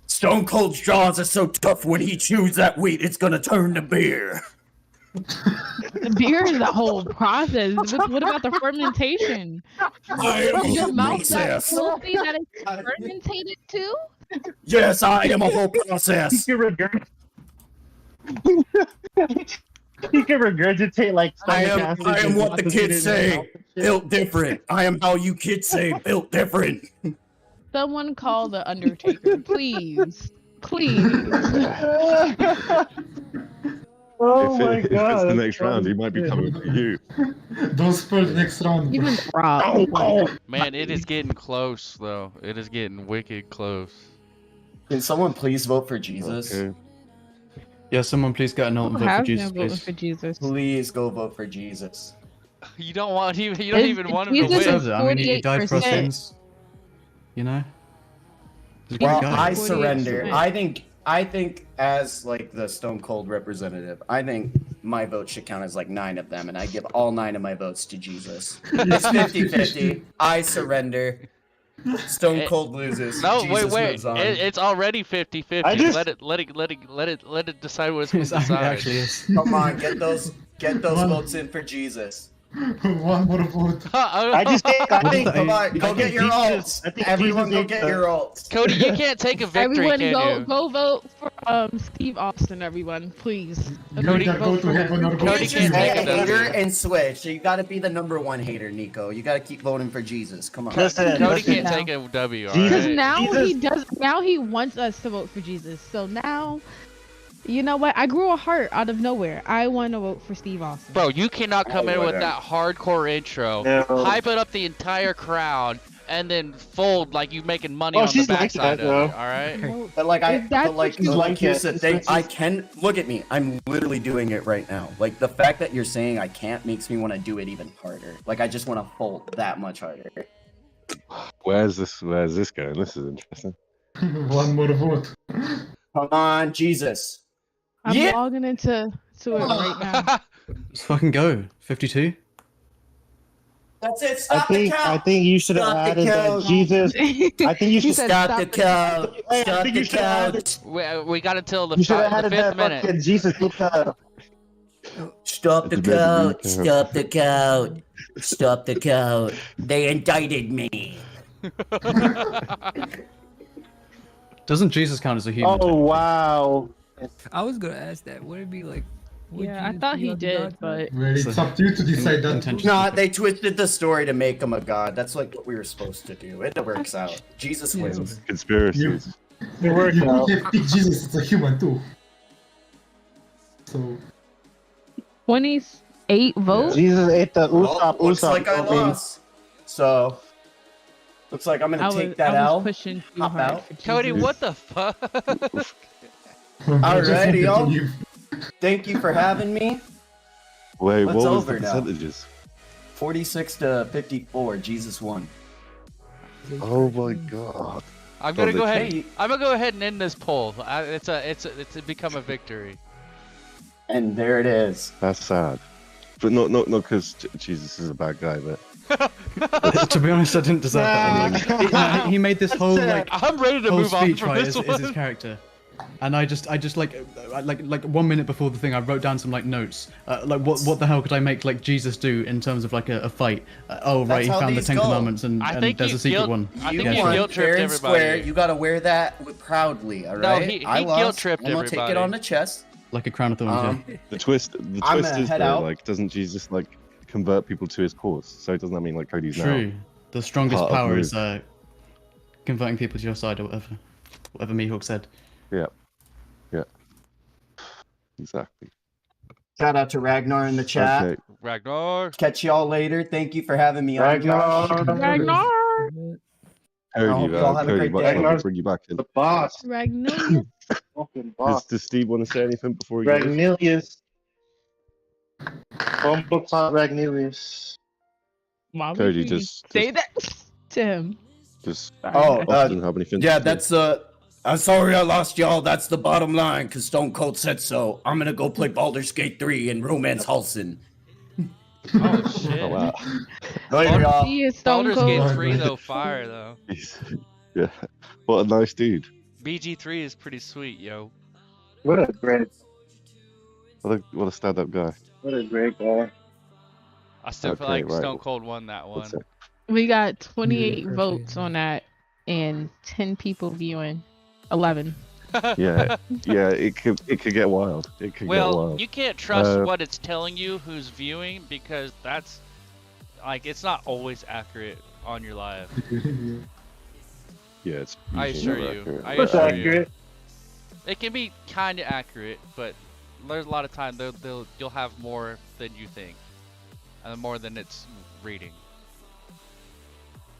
Stone Cold's jaws are so tough when he chews that wheat, it's gonna turn to beer. The beer is a whole process. What about the fermentation? I am Is a your whole mouth that process. filthy that it's fermented too? Yes, I am a whole process. He can regurgitate like I stomach am acid what the deposited kids in say. your mouth and shit. Built different. I am how you kids say built different. Someone call the Undertaker, please. Please. Oh if my it's god. the that's next round, he funny might be shit. coming for you. Don't spoil the next round. Even Rob. Man, it is getting close, though. It is getting wicked close. Can someone please vote for Jesus? Okay. Yeah, someone please get a note and vote for Have Jesus, been voting please. for Jesus. Please go vote for Jesus. You don't want you don't even want him to Jesus He win. is deserves it. I mean, he died for our 48%. sins. You know? He's a great Well, guy. I surrender. 48%. I think as like the Stone Cold representative, I think my vote should count as like 9 of them, and I give all 9 of my votes to Jesus. It's 50-50. I surrender. Stone Cold loses. No, Jesus wait. moves on. It's already 50-50. I just- Let it decide what it's going It to decide. actually is. Come on, get those votes in for Jesus. One more vote. I just think Come on, go I get think your Jesus- alts. I think Everyone Jesus go is get the- your alts. Cody, you can't take a victory, Everyone can go you? vote for Steve Austin, everyone, please. You Cody, either go to heaven or go Cody to can't hell. take Hey, it, hater W. and switch. You got to be the number 1 hater, Nico. You got to keep voting for Jesus. Come on. Listen, Cody listen. can't take a W, Because alright? now Jesus- he does. Now he wants us to vote for Jesus. So now, you know what? I grew a heart out of nowhere. I want to vote for Steve Austin. Bro, you cannot come in with whatever. that hardcore intro, No. hype it up the entire crowd, and then fold like you making money Oh, on the she's like backside that, of it, though. alright? But like If that's what you like here's the like, thing. it's I just- can look at me. I'm literally doing it right now. Like the fact that you're saying I can't makes me want to do it even harder. Like I just want to fold that much harder. Where's this going? This is interesting. One more vote. Come on, Jesus. I'm Yeah. logging into it right now. Let's fucking go. 52. That's it. I Stop the think count. should have Stop the added that count. Jesus. I think you He should said Stop the count. Hey, I Stop think the you should have added. count. We got until the You should have added 5th that minute. fucking Jesus. Stop Stop the It's meant count. to be Stop the count. Stop the count. They indicted me. Doesn't Jesus count as a human? Oh wow. I was gonna ask that. Would it be like? would Yeah, I Jesus thought be he like a did, god? but Well, it's up to you to decide that. Intention. Nah, they twisted the story to make him a god. That's like what we were supposed to do. It works out. Jesus wins. Conspiracies. It worked You out. could have picked Jesus as a human too. So 28 votes. Jesus ate the Well, Usopp. looks Usopp, like I baby. lost. So, looks like I'm gonna take that I was L. pushing too Hop hard out. for Cody, Jesus. what the fuck? Alrighty, y'all. Thank you for having me. Wait, What's what was over the now? percentages? 46 to 54. Jesus won. Oh my god. I'm gonna go ahead. Hey. I'm gonna go ahead and end this poll. It's become a victory. And there it is. That's sad. But not because Jesus is a bad guy, but To be honest, I didn't deserve that one. Like, he made this whole like I'm ready to whole move on speech from right this as one. his character, and I just like 1 minute before the thing, I wrote down some like notes, like what the hell could I make like Jesus do in terms of like a fight? Oh right, That's he how found the these Ten go. Commandments, and think there's he a secret guilt- one. I You think he won guilt-tripped fair and everybody. square. You gotta wear that proudly, all No, right? he I lost. guilt-tripped I'm gonna take it everybody. on the chest. Like a crown of thorns. Yeah. the twist I'm is gonna head though, out. like, doesn't Jesus like convert people to his cause? So doesn't that mean like Cody's True. now? The strongest part of power move. is converting people to your side, or whatever Mihawk said. Yeah. Exactly. Shout out to Ragnar in the chat. Okay. Ragnar. Catch y'all later. Thank you for having me on, Josh. Ragnar. I hope you all have a Cody, great much day. love, we'll bring you back in. The boss. Ragnolius. Fucking boss. Does Steve want to say anything before he goes? Ragnilius. Bumble Cloud Ragnilius. Why would Cody, you just say that to him? Just Oh, doesn't have anything. Yeah, to say. that's I'm sorry I lost y'all. That's the bottom line, because Stone Cold said so. I'm gonna go play Baldur's Gate 3 and Romance Halsin. Oh shit. Oh wow. Later, y'all. He is Stone Baldur's Cold. Gate 3 though, fire though. Yeah. What a nice dude. BG3 is pretty sweet, yo. What a great What a stand-up guy. guy. I still feel Okay, like right. Stone Cold won that one. What's it? We got 28 Yeah, votes on that and 10 people viewing. 11. Yeah, yeah. It could get wild. It could get Well, wild. you can't trust Uh, what it's telling you who's viewing because that's like it's not always accurate on your live. Yeah, it's. I usually assure never you. accurate. I What's assure you. accurate? It can be kind of accurate, but there's a lot of time you'll have more than you think, and more than it's reading.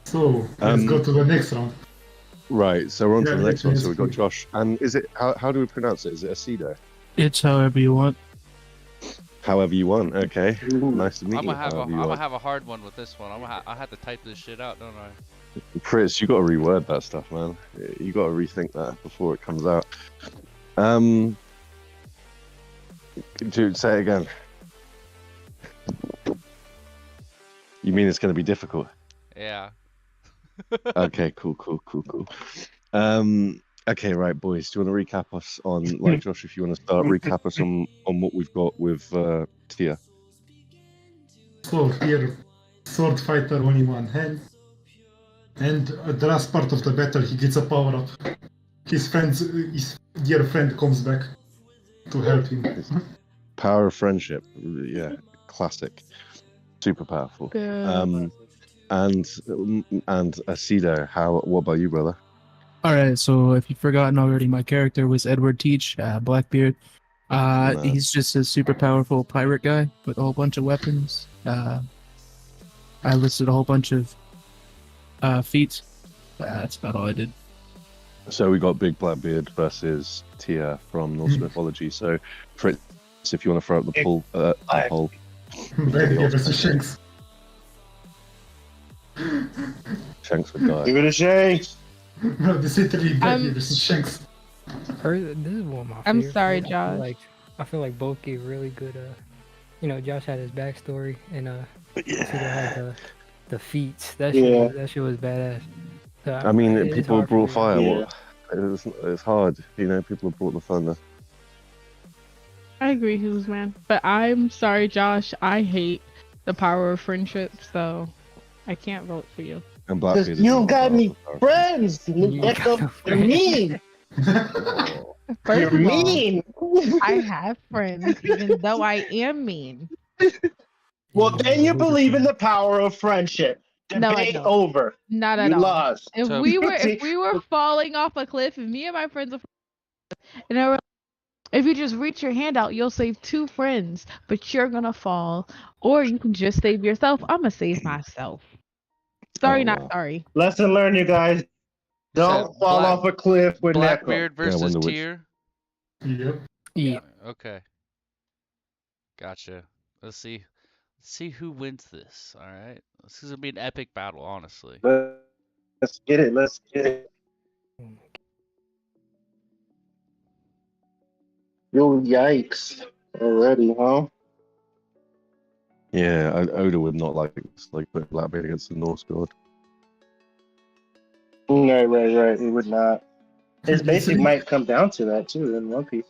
So let's go to the next round. Right. So we're on to Yeah, the next one. So we've got yes, Josh. And is it how do we pronounce it? Is it Acedo? It's however you want. However you want. Okay. Nice to meet I'm you. gonna have however you want. a hard one with this one. I have to type this shit out, don't I? Pritz, you got to reword that stuff, man. You got to rethink that before it comes out. Dude, say it again. You mean it's going to be difficult? Yeah. Okay, cool. Okay, right, boys. Do you want to recap us on, like, Josh, if you want to start, recap us on what we've got with Tia? So here, sword fighter only one hand. And at the last part of the battle, he gets a power up. His dear friend comes back to help him. Power of friendship. Yeah, classic. Super powerful. Good. And Acedo, what about you, brother? Alright, so if you've forgotten already, my character was Edward Teach, Blackbeard. He's just a super powerful pirate guy with a whole bunch of weapons. I listed a whole bunch of feats. That's about all I did. So we got Big Blackbeard versus Tia from Norse mythology. So, Fritz, if you want to throw up the poll. Blackbeard versus Shanks. Shanks would die. Give it a shake. No, this is literally Blackbeard versus Shanks. This is one of my I'm favorites. sorry, I feel Josh. I feel like both gave really good. Josh had his backstory, and Cedar had the feats. That shit was badass. So, I mean, it's people hard have brought for me. fire. It's hard. People have brought the thunder. I agree, Who's man. But I'm sorry, Josh. I hate the power of friendship, so I can't vote for you. And Blackbeard. Because you don't got any friends. They're mean. First You're of all, mean. I have friends, even though I am mean. Well, then you believe in the power of friendship. No, I Debate don't. over. Not at You all. lost. If So- we were falling off a cliff, and me and my friends were, and I were, if you just reach your hand out, you'll save 2 friends, but you're gonna fall, or you can just save yourself. I'm gonna save myself. Sorry, Oh, not wow. sorry. Lesson learned, you guys. Don't So fall Black- off a cliff with Necro. Blackbeard Yeah, I versus wonder which- Tyr. Yep. Yeah. Okay. Gotcha. Let's see. Let's see who wins this. All right. This is gonna be an epic battle, honestly. Let's get it. Let's get it. Yo, yikes. Already, huh? Yeah, Oda would not like this, like put Blackbeard against the Norse god. Right. He would not. His This basic is- might come down to that too in One Piece.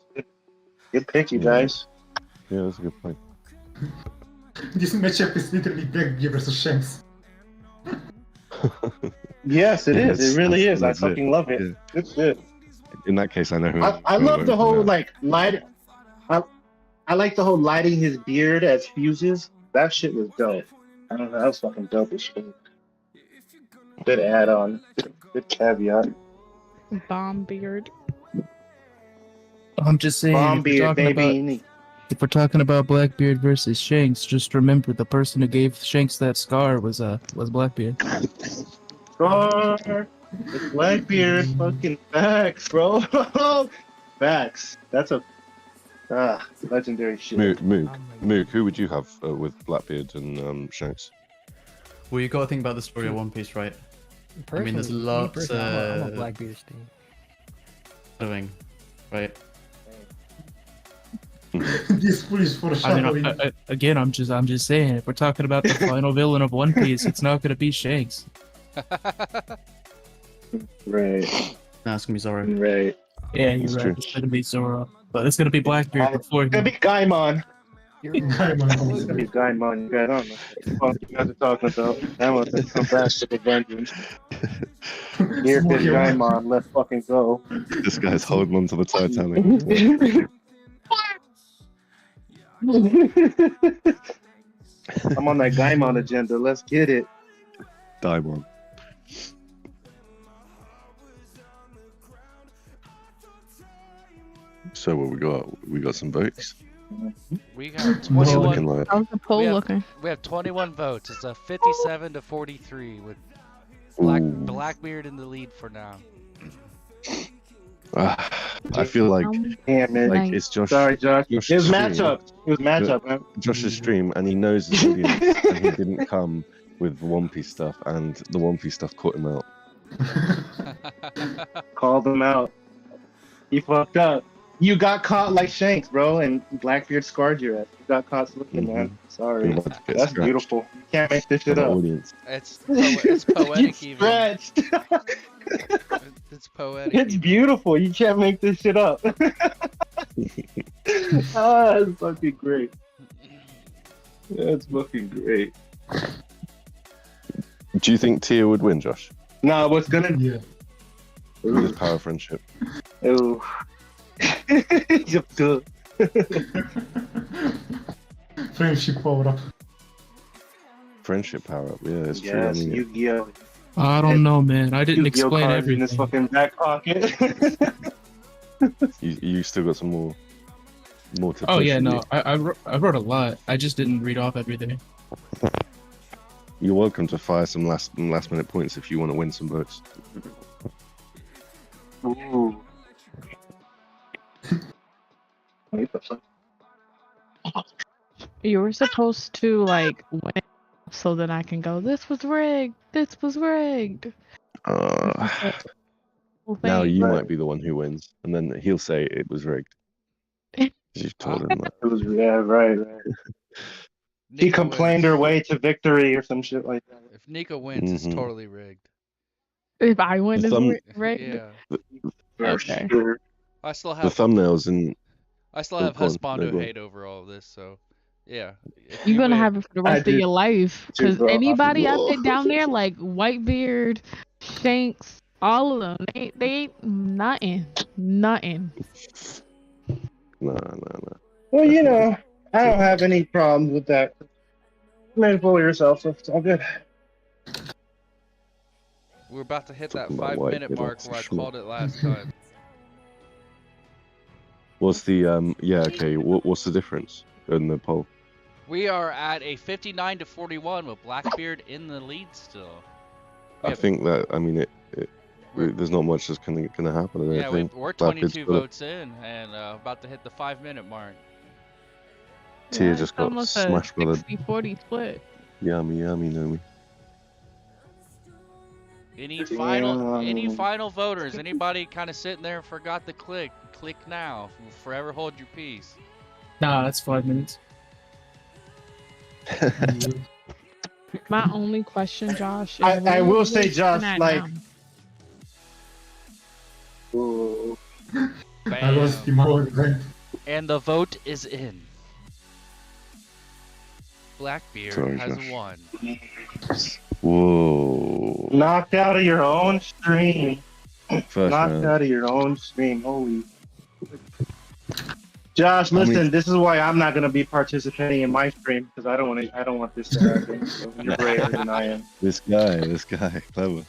Good pick, you Yeah. guys. Yeah, that's a good point. This matchup is literally Blackbeard versus Shanks. Yes, it Yeah, is. It really is. I that's it. fucking love it. Yeah. It's good. In that case, I know who. I who love I'm the whole voting like light. I like the whole lighting his beard as fuses. That shit was dope. I don't know. That was fucking dope as shit. Good add-on. Good caveat. Bomb beard. I'm just saying, Bomb if we're beard, talking baby. about if we're talking about Blackbeard versus Shanks, just remember the person who gave Shanks that scar was Blackbeard. Scar. It's Blackbeard. Fucking facts, bro. Facts. That's a legendary shit. Mook, who would you have with Blackbeard and Shanks? Well, you got to think about the story of One Piece, right? I mean, there's lots I'm a Blackbeard team. doing, right? This foolish I foreshadowing. mean, again, I'm just saying, if we're talking about the final villain of One Piece, it's not gonna be Shanks. Right. No, it's gonna be Zoro. Right. Yeah, you're That's right. true. It's gonna be Zoro, but it's gonna be Blackbeard before It's gonna him. be Gaimon. Gaimon. It's gonna be Gaimon. You guys, I don't know what the fuck you guys are talking about. That was some bad shit of vengeance. Here comes Gaimon. Let's fucking go. This guy's holding on to the Titanic. I'm on that Gaimon agenda. Let's get it. Daimon. So what we got? We got some votes. We got What's it 21. looking like? How's the poll We have- looking? We have 21 votes. It's a 57 to 43 with Ooh. Blackbeard in the lead for now. I feel like Damn it. like it's Josh. Sorry, Josh. It Josh's was stream. matchup. It was matchup, man. Josh's stream, and he knows his audience, and he didn't come with the One Piece stuff, and the One Piece stuff caught him out. Called him out. He fucked up. You got caught like Shanks, bro, and Blackbeard scarred your ass. You got caught slipping, man. Sorry. You're about to get That's scratched beautiful. You can't make this by shit the up. audience. It's poetic You even. stretched. It's poetic. It's even. beautiful. You can't make this shit up. That's fucking great. That's fucking great. Do you think Tia would win, Josh? Nah, what's gonna Yeah. With his power friendship. Oh. You're good. Friendship power up. Friendship power up. Yeah, it's true. I Yes, mean, Yu-Gi-Oh. I don't know, man. I didn't Yu-Gi-Oh explain cards in his everything. fucking back pocket. you still got some more to Oh push, yeah, haven't no, I wrote a lot. I just didn't read off everything. you? You're welcome to fire some last minute points if you want to win some votes. Ooh. Wait, the fuck? You were supposed to like win so that I can go, this was rigged. This was rigged. Well, Now thanks. you Right. might be the one who wins, and then he'll say it was rigged. You've told him that. It was, yeah, right. She Nico complained wins. her way to victory or some shit like that. If Nico wins, it's Mhm. totally rigged. If I win, The it's thumb- rigged. Yeah. For Okay. sure. I still The have thumbnails and I still Oh, have go on. Husbando No, go on. hate over all of this, so yeah. If You're you gonna win- have it for the I rest of do- your life. too, Because bro. anybody I Whoa. put down there, like Whitebeard, Shanks, all of them, they ain't nothing. Nothing. no. Well, you know, I don't have any problems with that. You made a fool of yourself, so it's all good. We're about to hit that Talking about 5-minute Whitebeard, mark that's where I a schmuck. called it last time. What's the yeah? Okay. What's the difference in the poll? We are at a 59 to 41 with Blackbeard in the lead still. I think that I mean there's not much that's gonna happen. I don't Yeah, think. we're Rapid's 22 got a- votes in and about to hit the 5-minute mark. Tia it's just got almost a smashed by the 60-40 split. yummy Nomi. Any final voters? Anybody kind of sitting there and forgot to click? Click now. Forever hold your peace. Nah, that's 5 minutes. My only question, Josh. Is I where will are say, we Josh, at like, now? ooh, I lost him our event. And the vote is in. Blackbeard Sorry, has Josh. won. Whoa! knocked out of your own stream. First Knocked round. out of your own stream. Holy. Josh, I mean- listen. This is why I'm not gonna be participating in my stream because I don't want this to happen. So you're braver than I am. This guy, clever.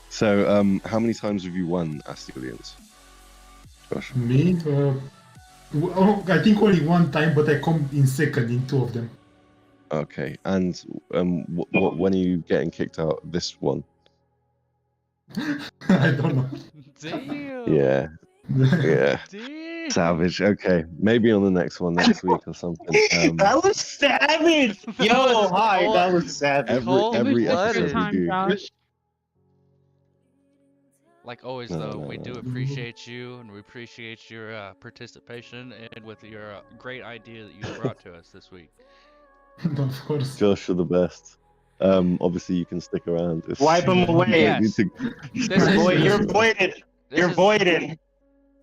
So, how many times have you won Ask the Audience? Josh. Me? I think only one time, but I come in second in 2 of them. Okay, and when are you getting kicked out of this one? I don't know. Damn. Yeah, yeah. Damn. Savage. Okay, maybe on the next one next week or something. That was savage. Yo, hi. That was savage. Every It was episode good time, we do. Josh. Like always, No, though, no, we no. do appreciate you, and we appreciate your participation and with your great idea that you brought to us this week. Of course. Josh, you're the best. Obviously you can stick around. Wipe 'em away. Yes. You This is- Boy, you're voided. This You're is voided.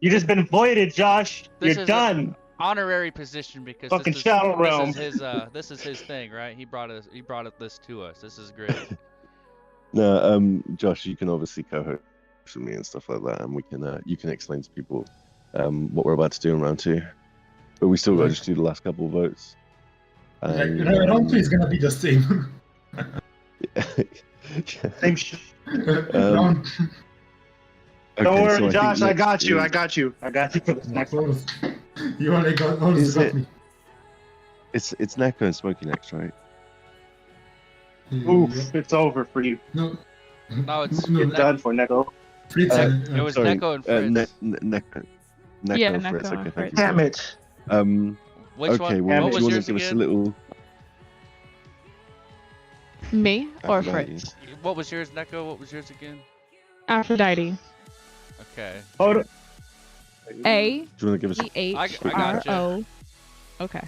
You just been voided, Josh. This You're is done. honorary position because Fucking this is, Shadow Realm. this is his thing, right? He brought this to us. This is great. No, Josh, you can obviously co-host with me and stuff like that, and we can you can explain to people what we're about to do in round 2. But we still got to just do the last couple of votes. Round 2 is gonna be the same. Same shit. Round Okay, Don't worry, so I think Josh. I next got you. is- I got you. I got you for this next one. You only got also Is got it- me. It's Neko and Smokey next, right? Oof, it's over for you. No, No, it's no, You're done for Neko. Fritz. it was Sorry, Neko and Fritz. Neko. Yeah, and Neko Fritz. and Okay, Fritz. thank you. Damn it. Which Okay, one? well, What do was you want yours to give us a again? little? Me or Aphrodite? Fritz? What was yours, Neko? What was yours again? Aphrodite. Okay. Hold on. A Do you want to give us? E H I R gotcha. O. Okay.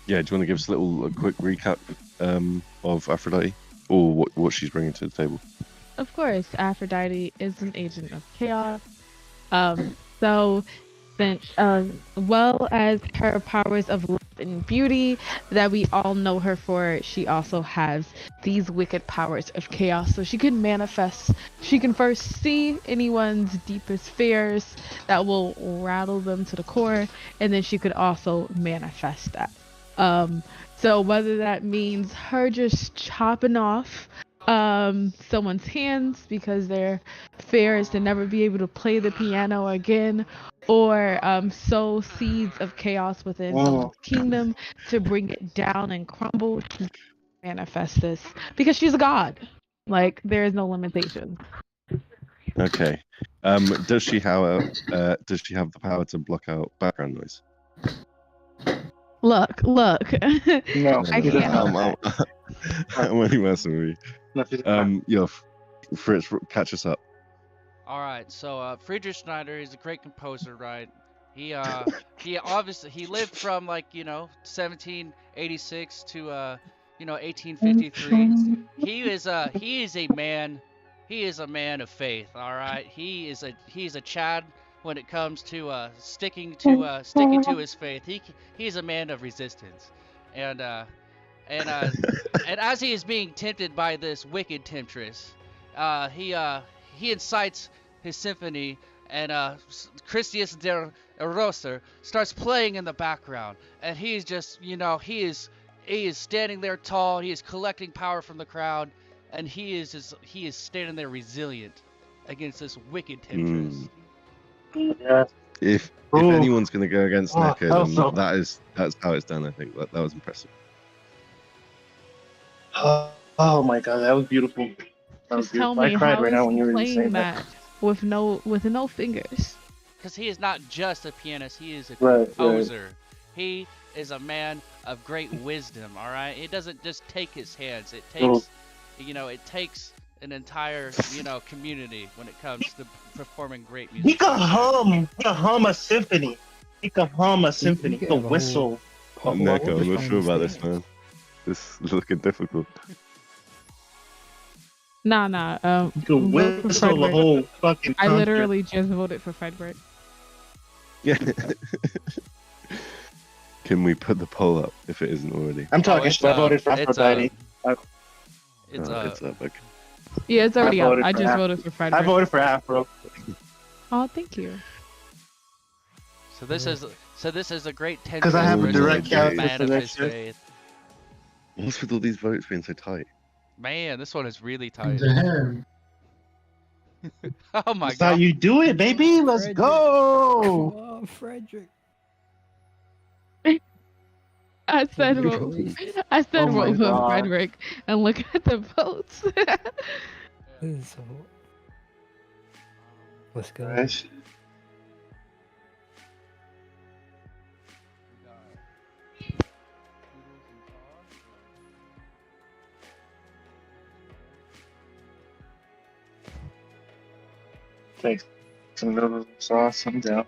Yeah, do you want to give us a quick recap of Aphrodite, or what she's bringing to the table? Of course, Aphrodite is an agent of chaos. So, since, well as her powers of love and beauty that we all know her for, she also has these wicked powers of chaos. So she can manifest. She can first see anyone's deepest fears that will rattle them to the core, and then she could also manifest that. So whether that means her just chopping off someone's hands because their fear is to never be able to play the piano again, or sow seeds of chaos within someone's kingdom to bring it down and crumble, to manifest this because she's a god. Like, there is no limitation. Okay. Does she have the power to block out background noise? Look. No, I she does can't. not. I'm only messing with No, she does you. not. Yo, Fritz, catch us up. All right. So Friedrich Schneider is a great composer, right? He obviously he lived from 1786 to 1853. He is a man. He is a man of faith. All right. He is a Chad when it comes to sticking to his faith. He's a man of resistance, and as he is being tempted by this wicked temptress, he incites his symphony, and Christius der Roser starts playing in the background, and he's just he is standing there tall. He is collecting power from the crowd, and he is standing there resilient against this wicked temptress. Yeah. If Ooh. anyone's going to go against Neko, hell then so. that's how it's done. I think that was impressive. Oh my god, that was beautiful. Just dude, tell I me cried how right now is when he you were playing saying that with no fingers? Because he is not just a pianist, he is a Right, composer. He is a man of great wisdom, all right? It doesn't just take his hands. It takes, it takes an entire, community when it comes to performing great music. He can hum a symphony. He can hum a symphony. He could can have a whistle. Oh, Neko, I'm not orchestra sure on about the this, stage. man. This is looking difficult. Nah. He can vote for whistle the Frederick. whole fucking I concert. literally just voted for Frederick. Yeah. Can we put the poll up if it isn't already? I'm talking it's shit. I voted for it's Aphrodite. It's It's up. Okay. Yeah, it's already up. voted I for just Afro. voted for Frederick. I voted for Afro. Oh, thank you. So this is a great tension. 'Cause I have a direct fan calendar for of that his shit. faith. What's with all these votes being so tight? Man, this one is really tight. Damn. Oh my That's how god. you do it, baby. Let's Frederick. go. Oh, Frederick. I said You're vote. crazy. I said Oh my vote for God. Frederick, and look at the votes. This is so. Let's go. Right. Take some noodles and sauce. I'm down.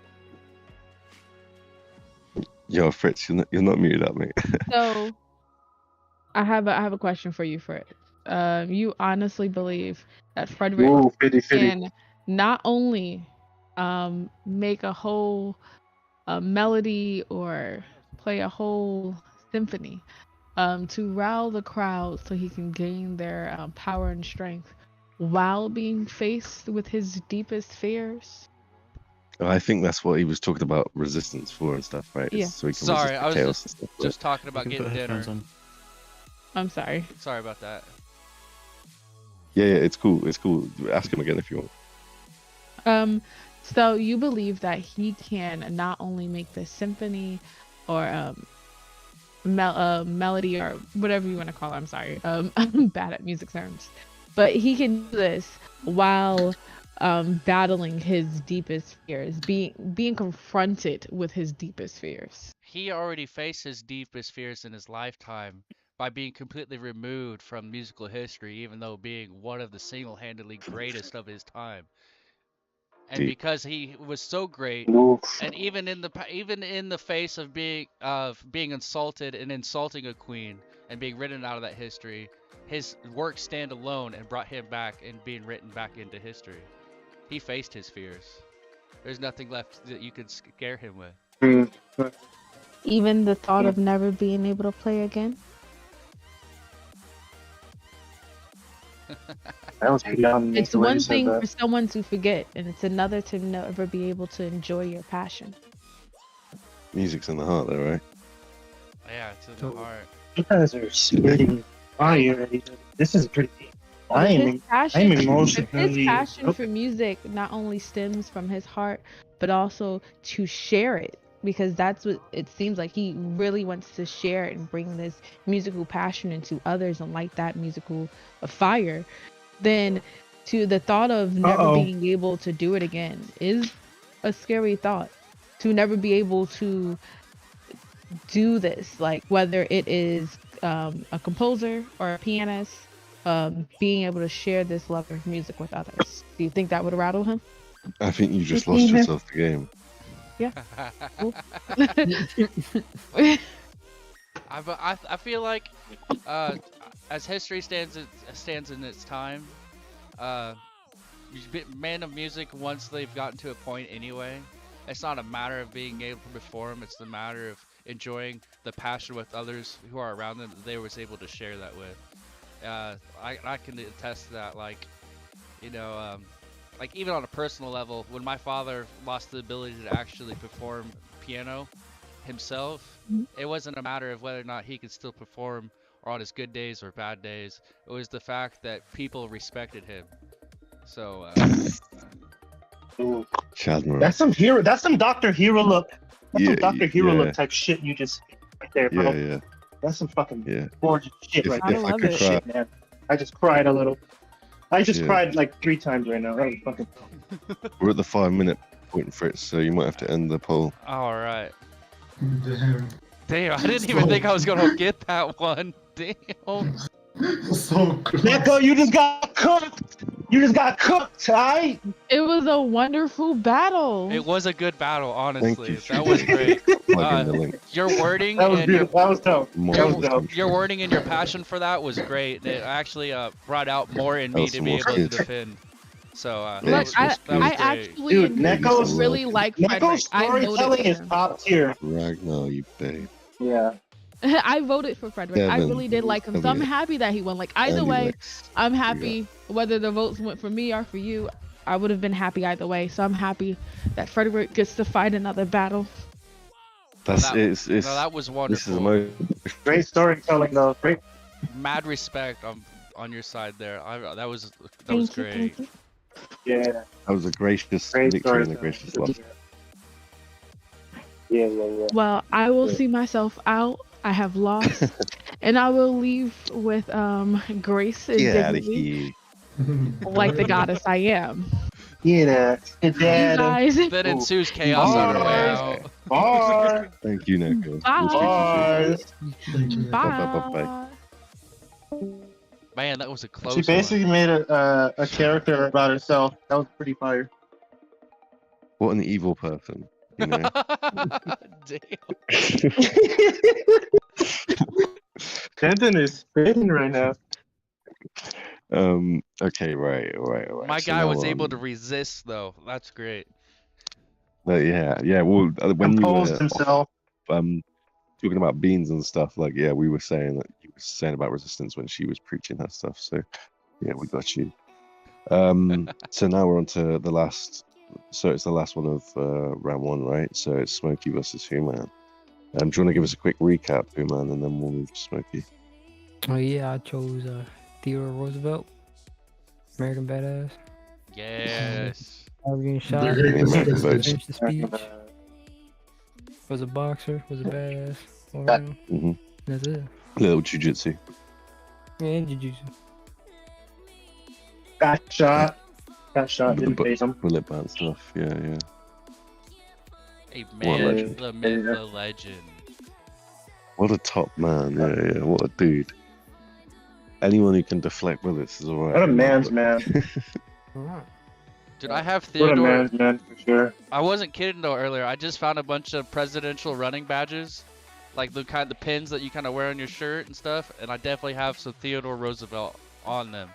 Yo, Fritz, you're not muted up, mate. So, I have a question for you, Fritz. You honestly believe that Frederick Ooh, 50-50. can not only make a whole melody or play a whole symphony to rile the crowd so he can gain their power and strength while being faced with his deepest fears? I think that's what he was talking about resistance for and stuff, right? Yeah. So he can Sorry, resist I was the chaos just- and stuff. Just talking about You can getting put dinner. headphones on. I'm sorry. Sorry about that. Yeah, it's cool. It's cool. Ask him again if you want. So you believe that he can not only make the symphony or melody or whatever you want to call it. I'm sorry. I'm bad at music terms, but he can do this while battling his deepest fears, being confronted with his deepest fears. He already faced his deepest fears in his lifetime by being completely removed from musical history, even though being one of the single-handedly greatest of his time. And Deep. because he was so great, Oof. and even in the face of being insulted and insulting a queen and being written out of that history, his work stand alone and brought him back and being written back into history. He faced his fears. There's nothing left that you could scare him with. Even the thought of never being able to play again. That was beyond It's the way one you said thing that. for someone to forget, and it's another to never be able to enjoy your passion. Music's in the heart, though, right? Yeah, to the heart. You guys are spitting fire. This is pretty deep. But his I'm passion, emotionally. his passion for music not only stems from his heart, but also to share it, because that's what it seems like. He really wants to share it and bring this musical passion into others and light that musical fire. Then to the thought of never being able to do it again is a scary thought. To never be able to do this, like whether it is a composer or a pianist, being able to share this love of music with others. Do you think that would rattle him? I think you just lost yourself the game. Yeah. I feel like as history stands in its time, man of music, once they've gotten to a point anyway, it's not a matter of being able to perform, it's the matter of enjoying the passion with others who are around them that they was able to share that with. I can attest to that, like even on a personal level, when my father lost the ability to actually perform piano himself, it wasn't a matter of whether or not he could still perform or on his good days or bad days. It was the fact that people respected him. So Chadmer. That's some hero. That's some Dr. Hero look. That's some Yeah, Dr. Hero yeah. look type shit you just right there, bro. Yeah. That's some fucking Yeah. gorgeous shit If- right if there. I love could it. cry, Shit, man. I just cried a little. I just Yeah. cried like 3 times right now. That was fucking. We're at the 5-minute point, Fritz, so you might have to end the poll. All right. Damn. Damn, I didn't even think I was gonna get that one. Damn. So close. Neko, you just got cooked. You just got cooked, alright? It was a wonderful battle. It was a good battle, honestly. you. That was great. Plug in the link. Your wording That was and your, beautiful. That was dope. More That was than dope. your wording and your passion for that was great. It actually brought out more in me That to was be able to good. defend. So Yeah, Look, it's I, good. that was I great. actually Dude, enjoyed- Neko's- really like Frederick. Neko's I voted storytelling for is him. top tier. Ragnar, you babe. Yeah. I voted for Frederick. I Kevin, really did like him, so I'm Elliot, happy that he won. Like either Andy way, Lex. I'm happy whether the votes went for me or for you. I would have been happy either way. So I'm happy that Frederick gets to fight another battle. That's That- it's No, that was this is the wonderful. most Great storytelling, though. Great. Mad respect on your side there. That was Thank you, great. thank you. Yeah. that was a gracious Great victory and a storytelling. gracious loss. Yeah. Well, I will Yeah. see myself out. I have lost, and I will leave with grace and Get out of dignity, here. like the goddess I am. Yeah. You Dad. guys, Then ensues chaos on our way out. Bars. Thank you, Neko. Bye. Bars. Thank you. bye. Man, that was a close She basically made a character about herself. That was pretty fire. What an evil person. You know? Damn. Denton is spitting right now. Okay, right. My So guy now, was able to resist, though. That's great. yeah. Well, when you Composed were himself. talking about beans and stuff, like we were saying that you were saying about resistance when she was preaching her stuff. So yeah, we got you. So now we're on to the last. So it's the last one of round 1, right? So it's Smokey versus Human. Do you want to give us a quick recap, Human, and then we'll move to Smokey? Oh yeah, I chose Theodore Roosevelt, American badass. Yes. I was getting shot. The greatest American president. votes. Finished the speech. Was a boxer. Was a badass. All around. Mm-hmm. That's it. Little jujitsu. Yeah, and jiu-jitsu. Got shot. With Didn't the face him. bullet band stuff. Yeah. Hey, What a man, legend. the myth, the legend. What a top man. Yeah. What a dude. Anyone who can deflect bullets is alright. What a man's man. Alright. Dude, I have What a Theodore. man's man for sure. I wasn't kidding though earlier. I just found a bunch of presidential running badges, like the pins that you kind of wear on your shirt and stuff, and I definitely have some Theodore Roosevelt on them.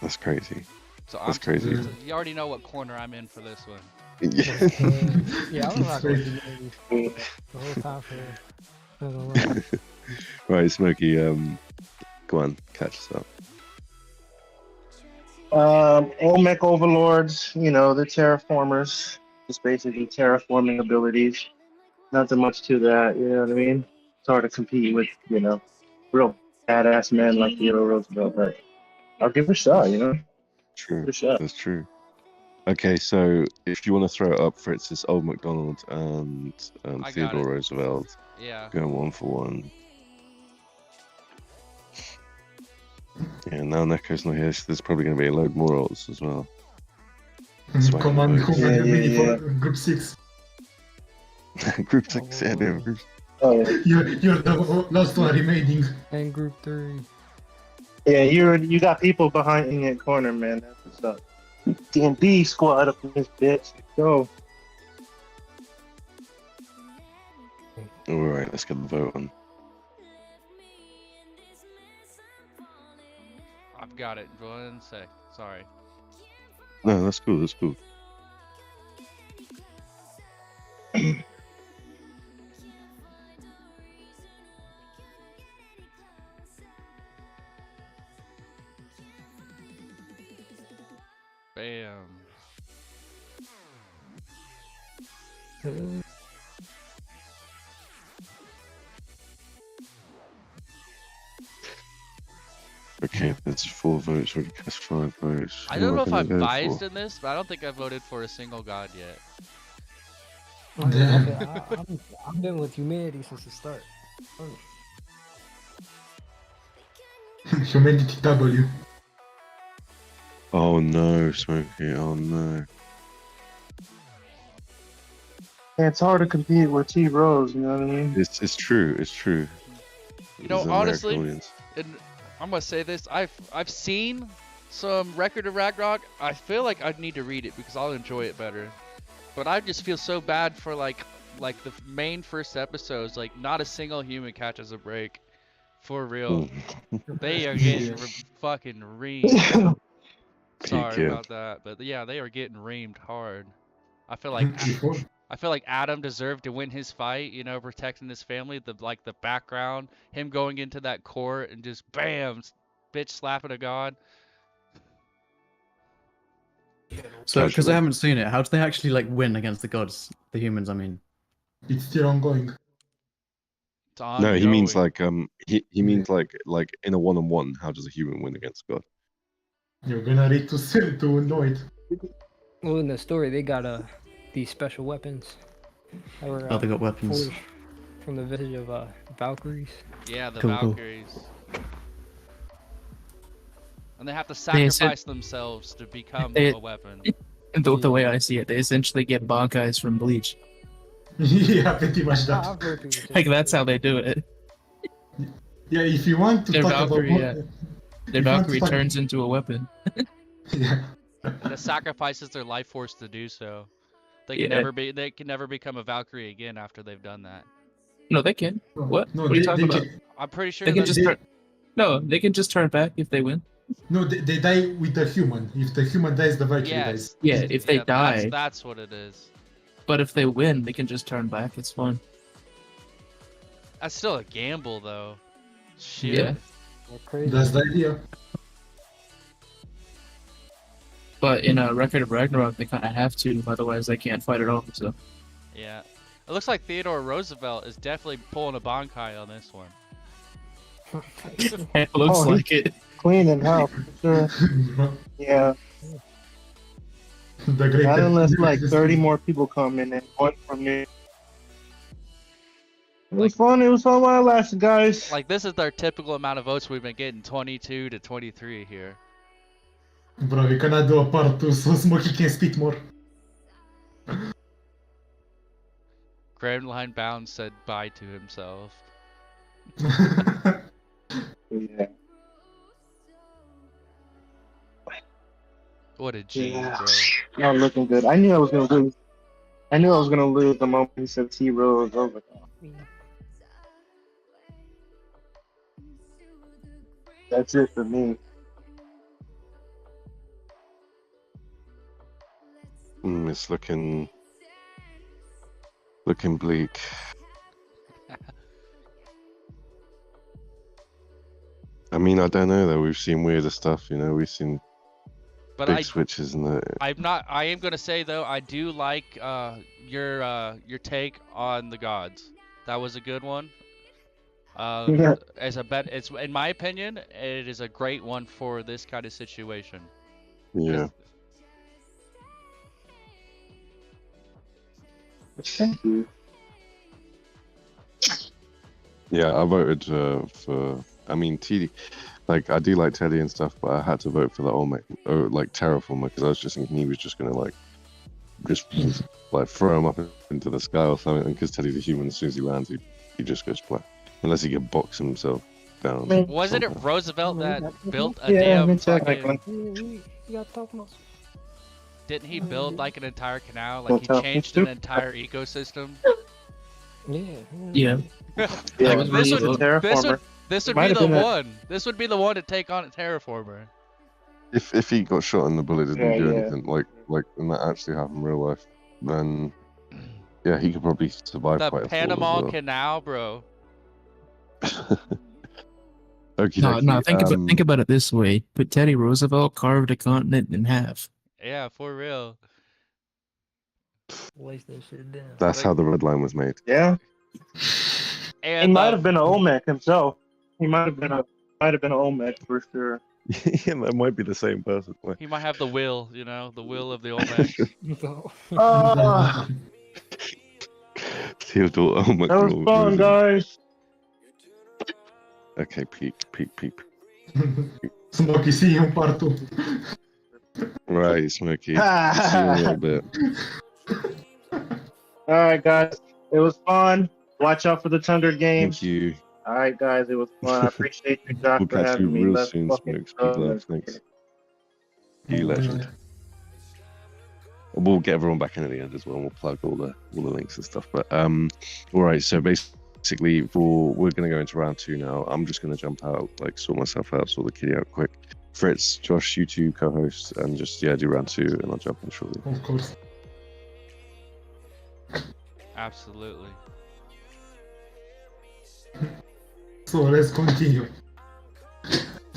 That's crazy. So That's crazy. so you already know what corner I'm in for this one. Yeah. Yeah, I was rocking with you the whole time for not gonna lie. Right, Smokey. Go on, catch us up. Olmec overlords, the terraformers. Just basically terraforming abilities. Not so much to that, you know what I mean? It's hard to compete with, real badass men like Theodore Roosevelt, but I'll give it a shot, True. Good shot. That's true. Okay, so if you want to throw it up, Fritz, it's Old MacDonald and I got Theodore it. Roosevelt Yeah. going 1 for 1. Yeah, now Neko's not here, so there's probably going to be a load more odds as well. Come on, Yeah, Human, you're ready yeah. for group 6. Group 6, yeah, no, group. Oh, yeah. You're the last one remaining. And group 3. Yeah, you got people behind in your corner, man. That's what's up. D&D squad up in this bitch. Go. Alright, let's get the vote on. I've got it. 1 sec. Sorry. No, that's cool, that's cool. Bam. Okay, that's 4 votes, already cast 5 votes. I Who don't am know if gonna I'm go biased for? in this, but I don't think I voted for a single god yet. Damn. I've been with humanity since the start. Humanity W. Oh no, Smokey. Oh no. Yeah, it's hard to compete with T Rose. You know what I mean? It's true. It's true. You know, It's an American honestly, audience. and I'm gonna say this: I've seen some Record of Ragnarok. I feel like I need to read it because I'll enjoy it better. But I just feel so bad for like the main first episodes. Like, not a single human catches a break. For real, they are getting fucking reamed. Sorry yeah. about that, but yeah, they are getting reamed hard. I feel like Adam deserved to win his fight, you know, protecting his family. The background, him going into that court and just bam, bitch slapping a god. So, because I haven't seen it, how do they actually like win against the gods, the humans? I mean, It's still ongoing. It's ongoing. No, he means like he means like in a one-on-one. How does a human win against God? You're gonna need to know it. Well, in the story, they got these special weapons. That were, they got weapons forged from the village of Valkyries. Yeah, the Cool. Valkyries. And they have to sacrifice themselves to become a weapon. The way I see it, they essentially get Bankai from Bleach. Yeah, pretty much that. Like, that's how they do it. Yeah, if you want to Their talk Valkyrie, about yeah. Their Valkyrie turns into a weapon. Yeah. And it sacrifices their life force to do so. They can never become a Valkyrie again after they've done that. No, they can. What? No, what are you talking about? I'm pretty sure They can that just turn. No, they can just turn back if they win. No, they die with the human. If the human dies, the Valkyrie dies. Yeah, if they die. That's what it is. But if they win, they can just turn back. It's fine. That's still a gamble, though. Shit. Yeah. That's the idea. But in a Record of Ragnarok, they kind of have to, otherwise they can't fight at all. So. Yeah. It looks like Theodore Roosevelt is definitely pulling a Bankai on this one. It looks like it. Cleaning house, for sure. Yeah. The Not unless like 30 more people come in and one from me. It was fun. It was fun while it lasted, guys. Like, this is their typical amount of votes we've been getting, 22 to 23 here. Bro, we cannot do a part 2 so Smokey can speak more. Grand Bound said bye to himself. Yeah. What a G, bro. Not looking good. I knew I was gonna lose. I knew I was gonna lose the moment he said T Rose. I was like, oh. That's it for me. It's looking bleak. I mean, I don't know though. We've seen weirder stuff, you know. We've seen big switches in the. I am gonna say though, I do like your take on the gods. That was a good one. Yeah. It's in my opinion, it is a great one for this kind of situation. Yeah. Thank you. Yeah, I voted for. I mean, TD. Like, I do like Teddy and stuff, but I had to vote for the Olmec, or like Terraformer, because I was just thinking he was just gonna just throw him up into the sky or something. Because Teddy's a human, as soon as he lands, he just goes flat, unless he can box himself down. Wasn't it Roosevelt that built a damn fucking? You gotta talk about. Didn't he build like an entire canal? Like he changed an entire ecosystem. Yeah. This would be the one. This would be the one to take on a Terraformer. If he got shot and the bullet didn't do anything, like and that actually happened in real life, then yeah, he could probably survive. The quite Panama Canal, bro. No, think about it this way. But Teddy Roosevelt carved a continent in half. Yeah, for real. Lace that shit down. That's how the red line was made. Yeah. And he might have been an Olmec himself. He might have been an Olmec for sure. Yeah, that might be the same person. He might have the will, you know, the will of the Olmec. Theodore Olmec. That was fun, guys. Okay, peak. Smokey, see you in part 2. Right, Smokey. See you in a little bit. All right, guys. It was fun. Watch out for the Thunder games. Thank you. All right, guys. It was fun. I appreciate you, Doc, We'll for catch you having me. real Let's soon, fucking Smokes. go. Big love. Thanks. You legend. We'll get everyone back in at the end as well. And we'll plug all the links and stuff. But all right. So basically, we're gonna go into round 2 now. I'm just gonna jump out, like sort myself out, sort the kitty out quick. Fritz, Josh, you two co-hosts, and just do round 2, and I'll jump in shortly. Of course. Absolutely. So let's continue.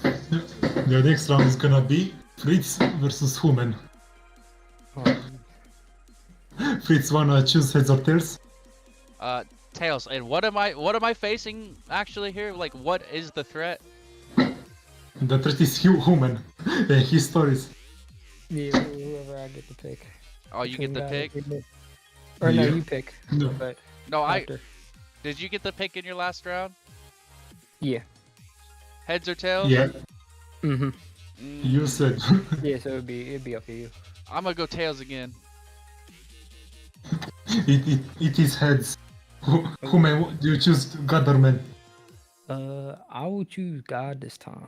The next round is gonna be Fritz versus Human. Fritz wanna choose heads or tails? Tails. And what am I facing actually here? Like, what is the threat? The threat is Human and his stories. Yeah, whoever I get to pick. Oh, you get the pick? Or no, Yeah. you pick. No. But No, after. Did you get the pick in your last round? Yeah. Heads or tails? Yeah, Mhm. you said. Yeah, so it'd be up to you. I'm gonna go tails again. it is heads. Human, do you choose God or man? I will choose God this time.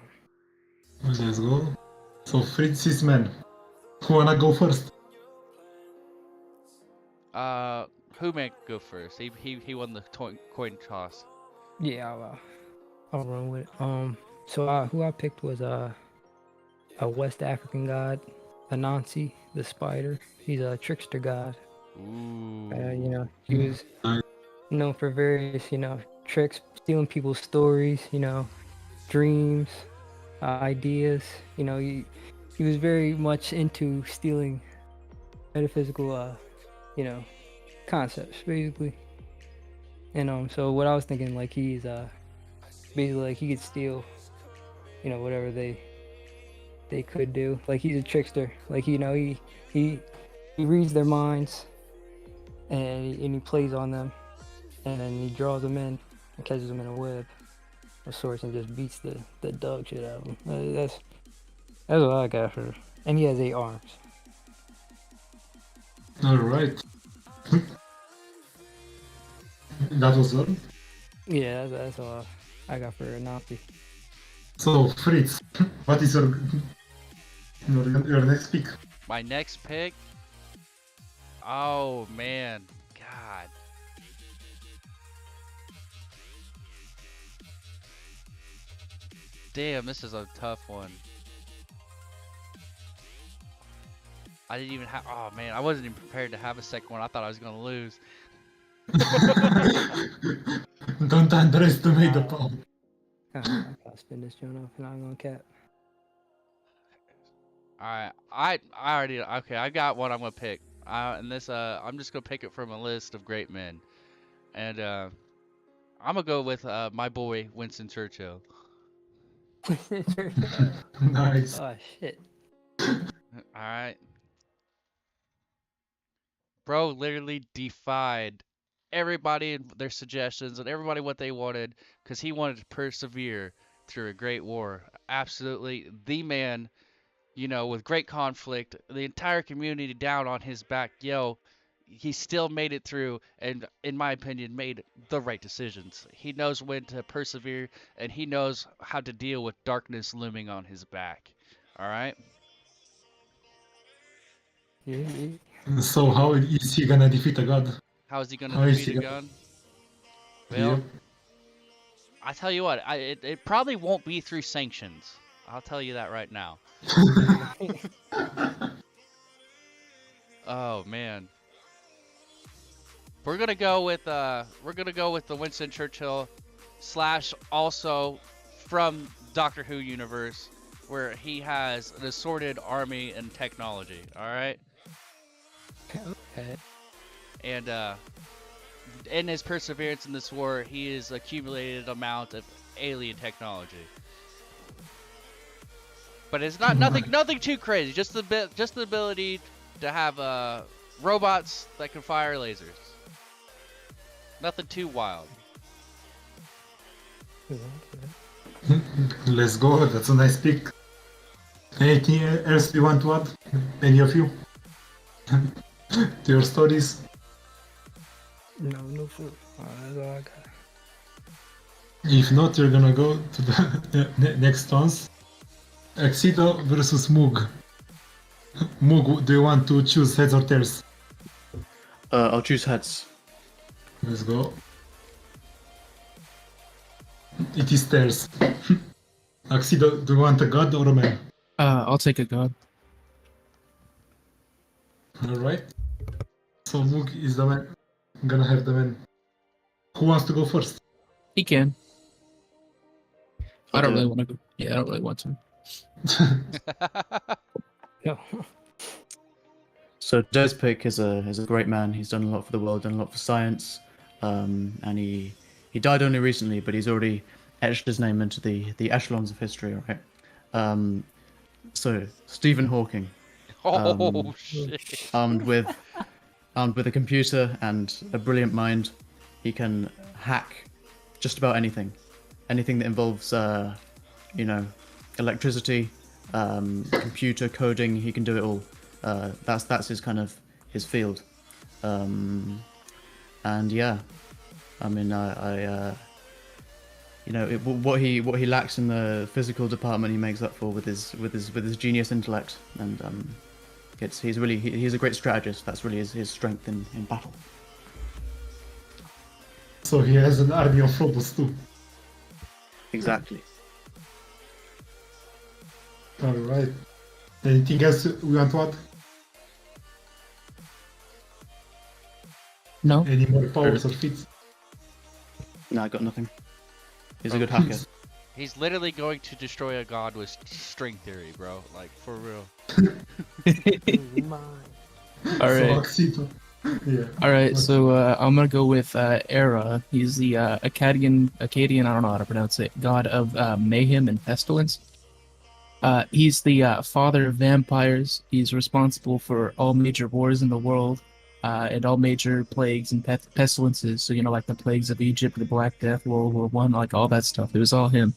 Let's go. So Fritz is man. Who wanna go first? Who may go first? He won the coin toss. Yeah, I'll run with it. So who I picked was a West African god, Anansi, the spider. He's a trickster god. Ooh. You know, he was known for various, tricks, stealing people's stories, dreams, ideas. He was very much into stealing metaphysical, concepts, basically. And so what I was thinking, like, he's basically like he could steal, whatever they could do. Like, he's a trickster. Like, he reads their minds, and he plays on them, and then he draws them in and catches them in a web of sorts and just beats the dog shit out of them. That's what I got for. And he has 8 arms. All right. That was all. Yeah, that's all I got for Nazi. So Fritz, what is your next pick? My next pick? Oh man, God. Damn, this is a tough one. I didn't even have. Oh man, I wasn't even prepared to have a second one. I thought I was gonna lose. Don't underestimate the power. I'll spin this joint off and I'm gonna cap. Alright, I already. Okay, I got one I'm gonna pick. And this, I'm just gonna pick it from a list of great men. And, I'm gonna go with, my boy, Winston Churchill. Nice. Oh shit. Alright. Bro literally defied everybody and their suggestions and everybody what they wanted because he wanted to persevere through a great war. Absolutely the man, with great conflict, the entire community down on his back. Yo, he still made it through and, in my opinion, made the right decisions. He knows when to persevere and he knows how to deal with darkness looming on his back. Alright? Yeah. So how is he gonna defeat a god? How is he going How to is defeat he a gonna- gun? Well, Yeah. I tell you what, it probably won't be through sanctions. I'll tell you that right now. Oh man. We're gonna go with the Winston Churchill / also from Doctor Who universe, where he has an assorted army and technology. All right. Okay. And in his perseverance in this war, he has accumulated amount of alien technology. But it's not nothing too crazy. Just the ability to have robots that can fire lasers. Nothing too wild. Let's go. That's a nice pick. Anything else you want to add? Any of you? To your stories? No food. That's all I got. If not, you're gonna go to the next ones. Exito versus Moog. Moog, do you want to choose heads or tails? I'll choose heads. Let's go. It is tails. Axido, do you want a god or a man? I'll take a god. Alright. So Moog is the man. I'm gonna have the man. Who wants to go first? He can. I don't do really it. want to go. Yeah, I don't really want to. No. So Despik is a great man. He's done a lot for the world, done a lot for science, and he died only recently, but he's already etched his name into the echelons of history. Right. So Stephen Hawking, Oh shit. armed with a computer and a brilliant mind, he can hack just about anything that involves electricity, computer coding. He can do it all. That's his kind of his field. And yeah, I mean, what he lacks in the physical department, he makes up for with his genius intellect, and he's a great strategist. That's really his strength in battle. So he has an army of robots too. Exactly. Alright. Anything else we want to add? No. Any more powers or feats? No, I got nothing. He's a good hacker. He's literally going to destroy a god with string theory, bro. Like, for real. All So right. Axido. Yeah. All right. So I'm gonna go with Era. He's the Akkadian. I don't know how to pronounce it. God of mayhem and pestilence. He's the father of vampires. He's responsible for all major wars in the world, and all major plagues and pestilences. So like the plagues of Egypt, the Black Death, World War I, like all that stuff. It was all him.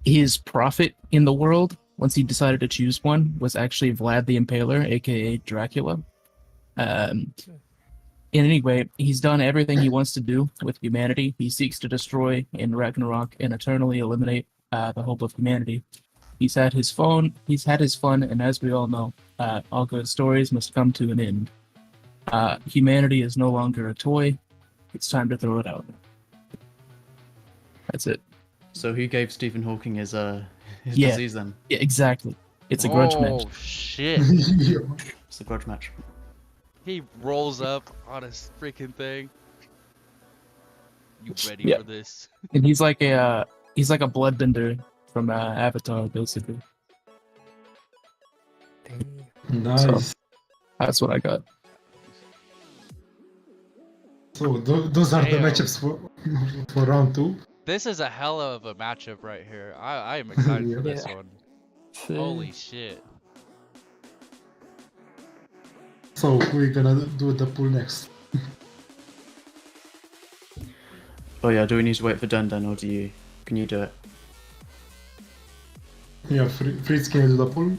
His prophet in the world, once he decided to choose one, was actually Vlad the Impaler, aka Dracula. Anyway, he's done everything he wants to do with humanity. He seeks to destroy in Ragnarok and eternally eliminate the hope of humanity. He's had his fun, and as we all know, all good stories must come to an end. Humanity is no longer a toy. It's time to throw it out. That's it. So who gave Stephen Hawking his Yeah. disease then? Yeah, exactly. It's a grudge match. Oh shit. It's a grudge match. He rolls up on his freaking thing. You ready Yeah. for this? And he's like a bloodbender from Avatar, basically. Nice. That's what I got. So those are the Damn. matchups for round 2. This is a hell of a matchup right here. I am excited for this Yeah. one. Holy shit. So we're gonna do the pool next. Oh yeah, do we need to wait for Dundan, or can you do it? Yeah, Fritz, can you do the pool?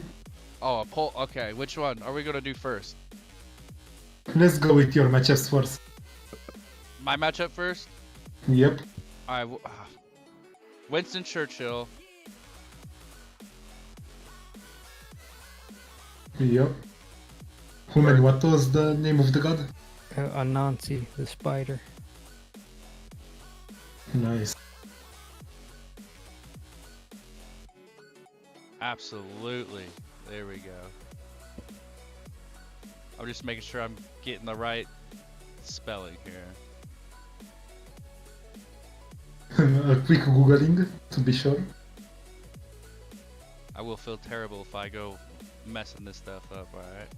Oh, a poll. Okay, which one are we gonna do first? Let's go with your matchups first. My matchup first? Yep. Alright, Winston Churchill. Yep. Human, what was the name of the god? Anansi, the spider. Nice. Absolutely. There we go. I'm just making sure I'm getting the right spelling here. A quick googling to be sure. I will feel terrible if I go messing this stuff up, alright?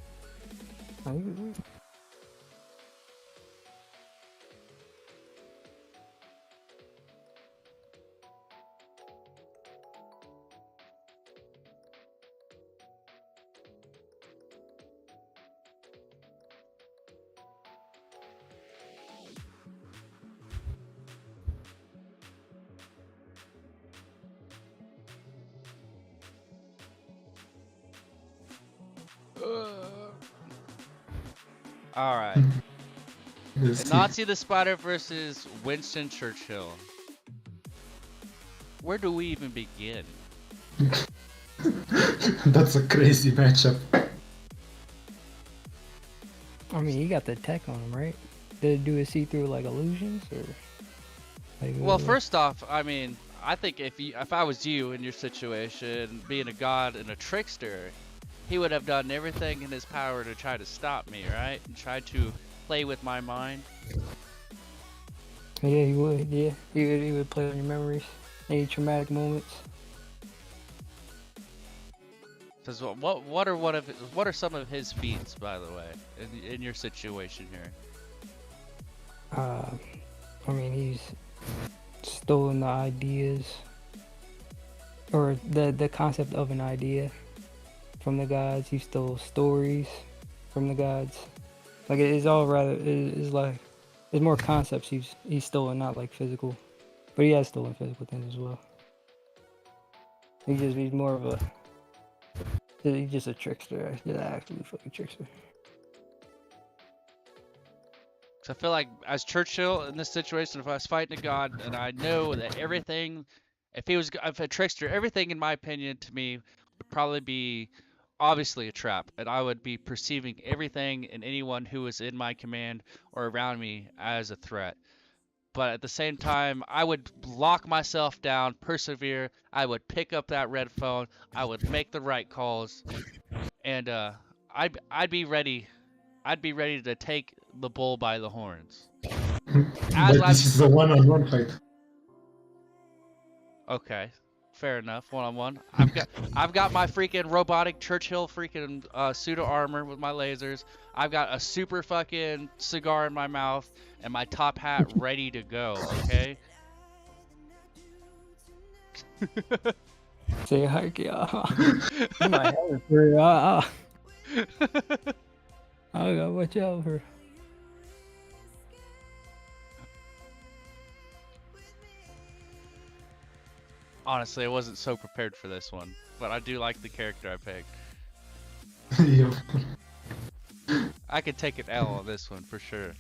All right. Let's see. Nazi the Spider versus Winston Churchill. Where do we even begin? That's a crazy matchup. I mean, he got the tech on him, right? Did it do a see-through like illusions or? Like, Well, first off, I mean, I think if I was you in your situation, being a god and a trickster, he would have done everything in his power to try to stop me, right? And try to play with my mind. Yeah, he would. Yeah, he would play on your memories, any traumatic moments. Because what are some of his feats, by the way, in your situation here? I mean, he's stolen the ideas, or the concept of an idea from the gods. He stole stories from the gods. Like it's all rather it's like there's more concepts he's stolen, not like physical, but he has stolen physical things as well. He's more of a he's just a trickster. He's actually a fucking trickster. So I feel like as Churchill in this situation, if I was fighting a god and I know that everything, if a trickster, everything in my opinion to me would probably be obviously a trap, and I would be perceiving everything and anyone who is in my command or around me as a threat. But at the same time, I would lock myself down, persevere. I would pick up that red phone. I would make the right calls, and I'd be ready. I'd be ready to take the bull by the horns. But this is a one-on-one fight. Okay, fair enough. One-on-one. I've got my freaking robotic Churchill freaking pseudo armor with my lasers. I've got a super fucking cigar in my mouth and my top hat ready to go. Okay. Say hi, yeah. My head for I gotta watch out for. Honestly, I wasn't so prepared for this one, but I do like the character I picked. Yeah. I could take an L on this one for sure.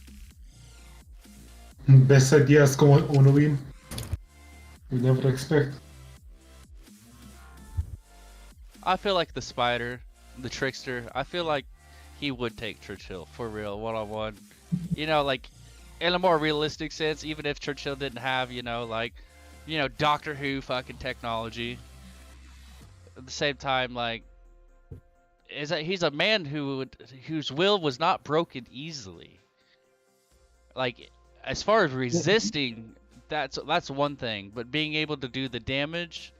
Best ideas come on a win. We never expect. I feel like the Spider, the Trickster, I feel like he would take Churchill for real, one-on-one. You know, like, in a more realistic sense, even if Churchill didn't have, Doctor Who fucking technology. At the same time, like, he's a man whose will was not broken easily. Like, as far as resisting, that's one thing, but being able to do the damage,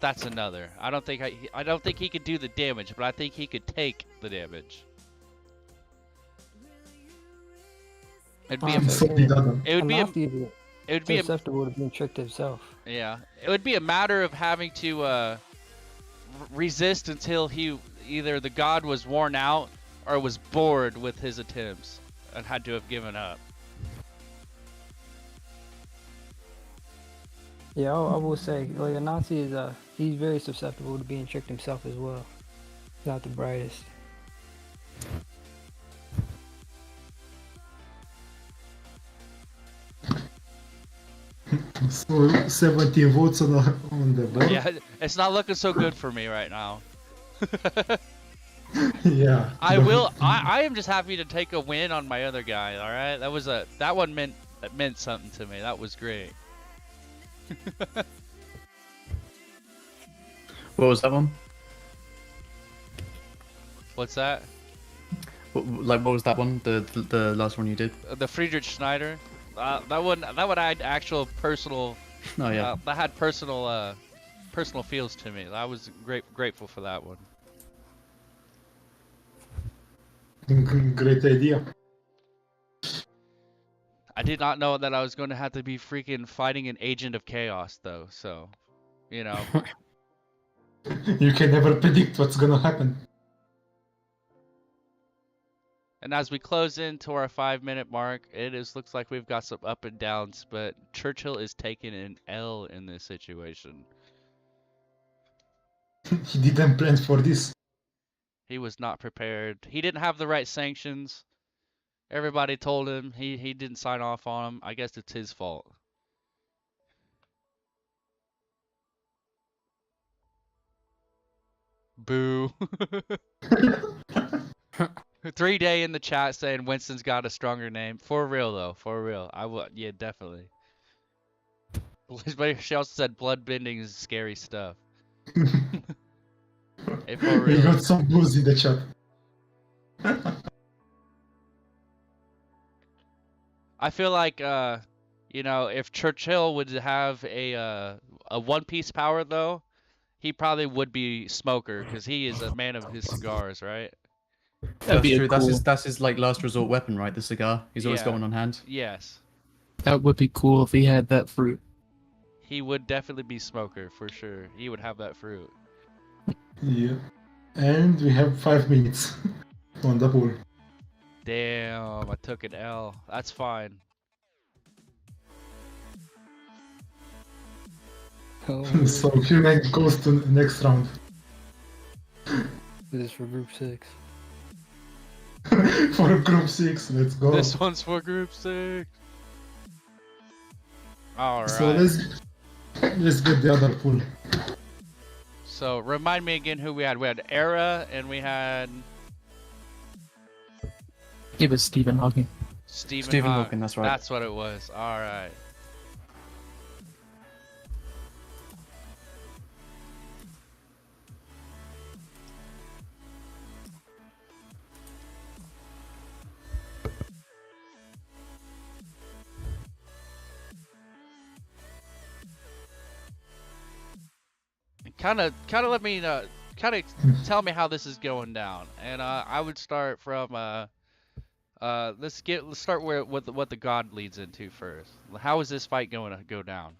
that's another. I don't think he could do the damage, but I think he could take the damage. It would be susceptible to being tricked himself. Yeah, it would be a matter of having to resist until either the god was worn out or was bored with his attempts and had to have given up. Yeah, I will say, like, a Nazi is he's very susceptible to being tricked himself as well. Not the brightest. So 17 votes on the board. Yeah, it's not looking so good for me right now. Yeah. I am just happy to take a win on my other guy. All right, that one meant something to me. That was great. What was that one? What's that? What was that one? The last one you did? The Friedrich Schneider. That one had actual personal. Oh yeah. That had personal feels to me. I was grateful for that one. Great idea. I did not know that I was going to have to be freaking fighting an agent of chaos, though. So, you know. You can never predict what's gonna happen. And as we close into our 5-minute mark, looks like we've got some up and downs, but Churchill is taking an L in this situation. He didn't plan for this. He was not prepared. He didn't have the right sanctions. Everybody told him he didn't sign off on them. I guess it's his fault. Boo. 3-day in the chat saying Winston's got a stronger name. For real though, for real. I would, yeah, definitely. But she also said bloodbending is scary stuff. Hey, for We real. got some booze in the chat. I feel like, you know, if Churchill would have a One Piece power though, he probably would be smoker because he is a man of his cigars, right? That's be a true. cool- That's his like last resort weapon, right? The cigar. He's always Yeah. got one on hand. Yes. That would be cool if he had that fruit. He would definitely be smoker for sure. He would have that fruit. Yeah. And we have 5 minutes on the pool. Damn, I took an L. That's fine. Oh, So Human goes to the next round. this is for group 6. For group 6, let's go. This one's for group 6. All right. So let's get the other pool. So remind me again who we had. We had Era and we had It was Stephen Hawking. Stephen Hawking, that's right. That's what it was. All right. Kind of let me tell me how this is going down, and I would start from let's start where what the god leads into first. How is this fight going to go down?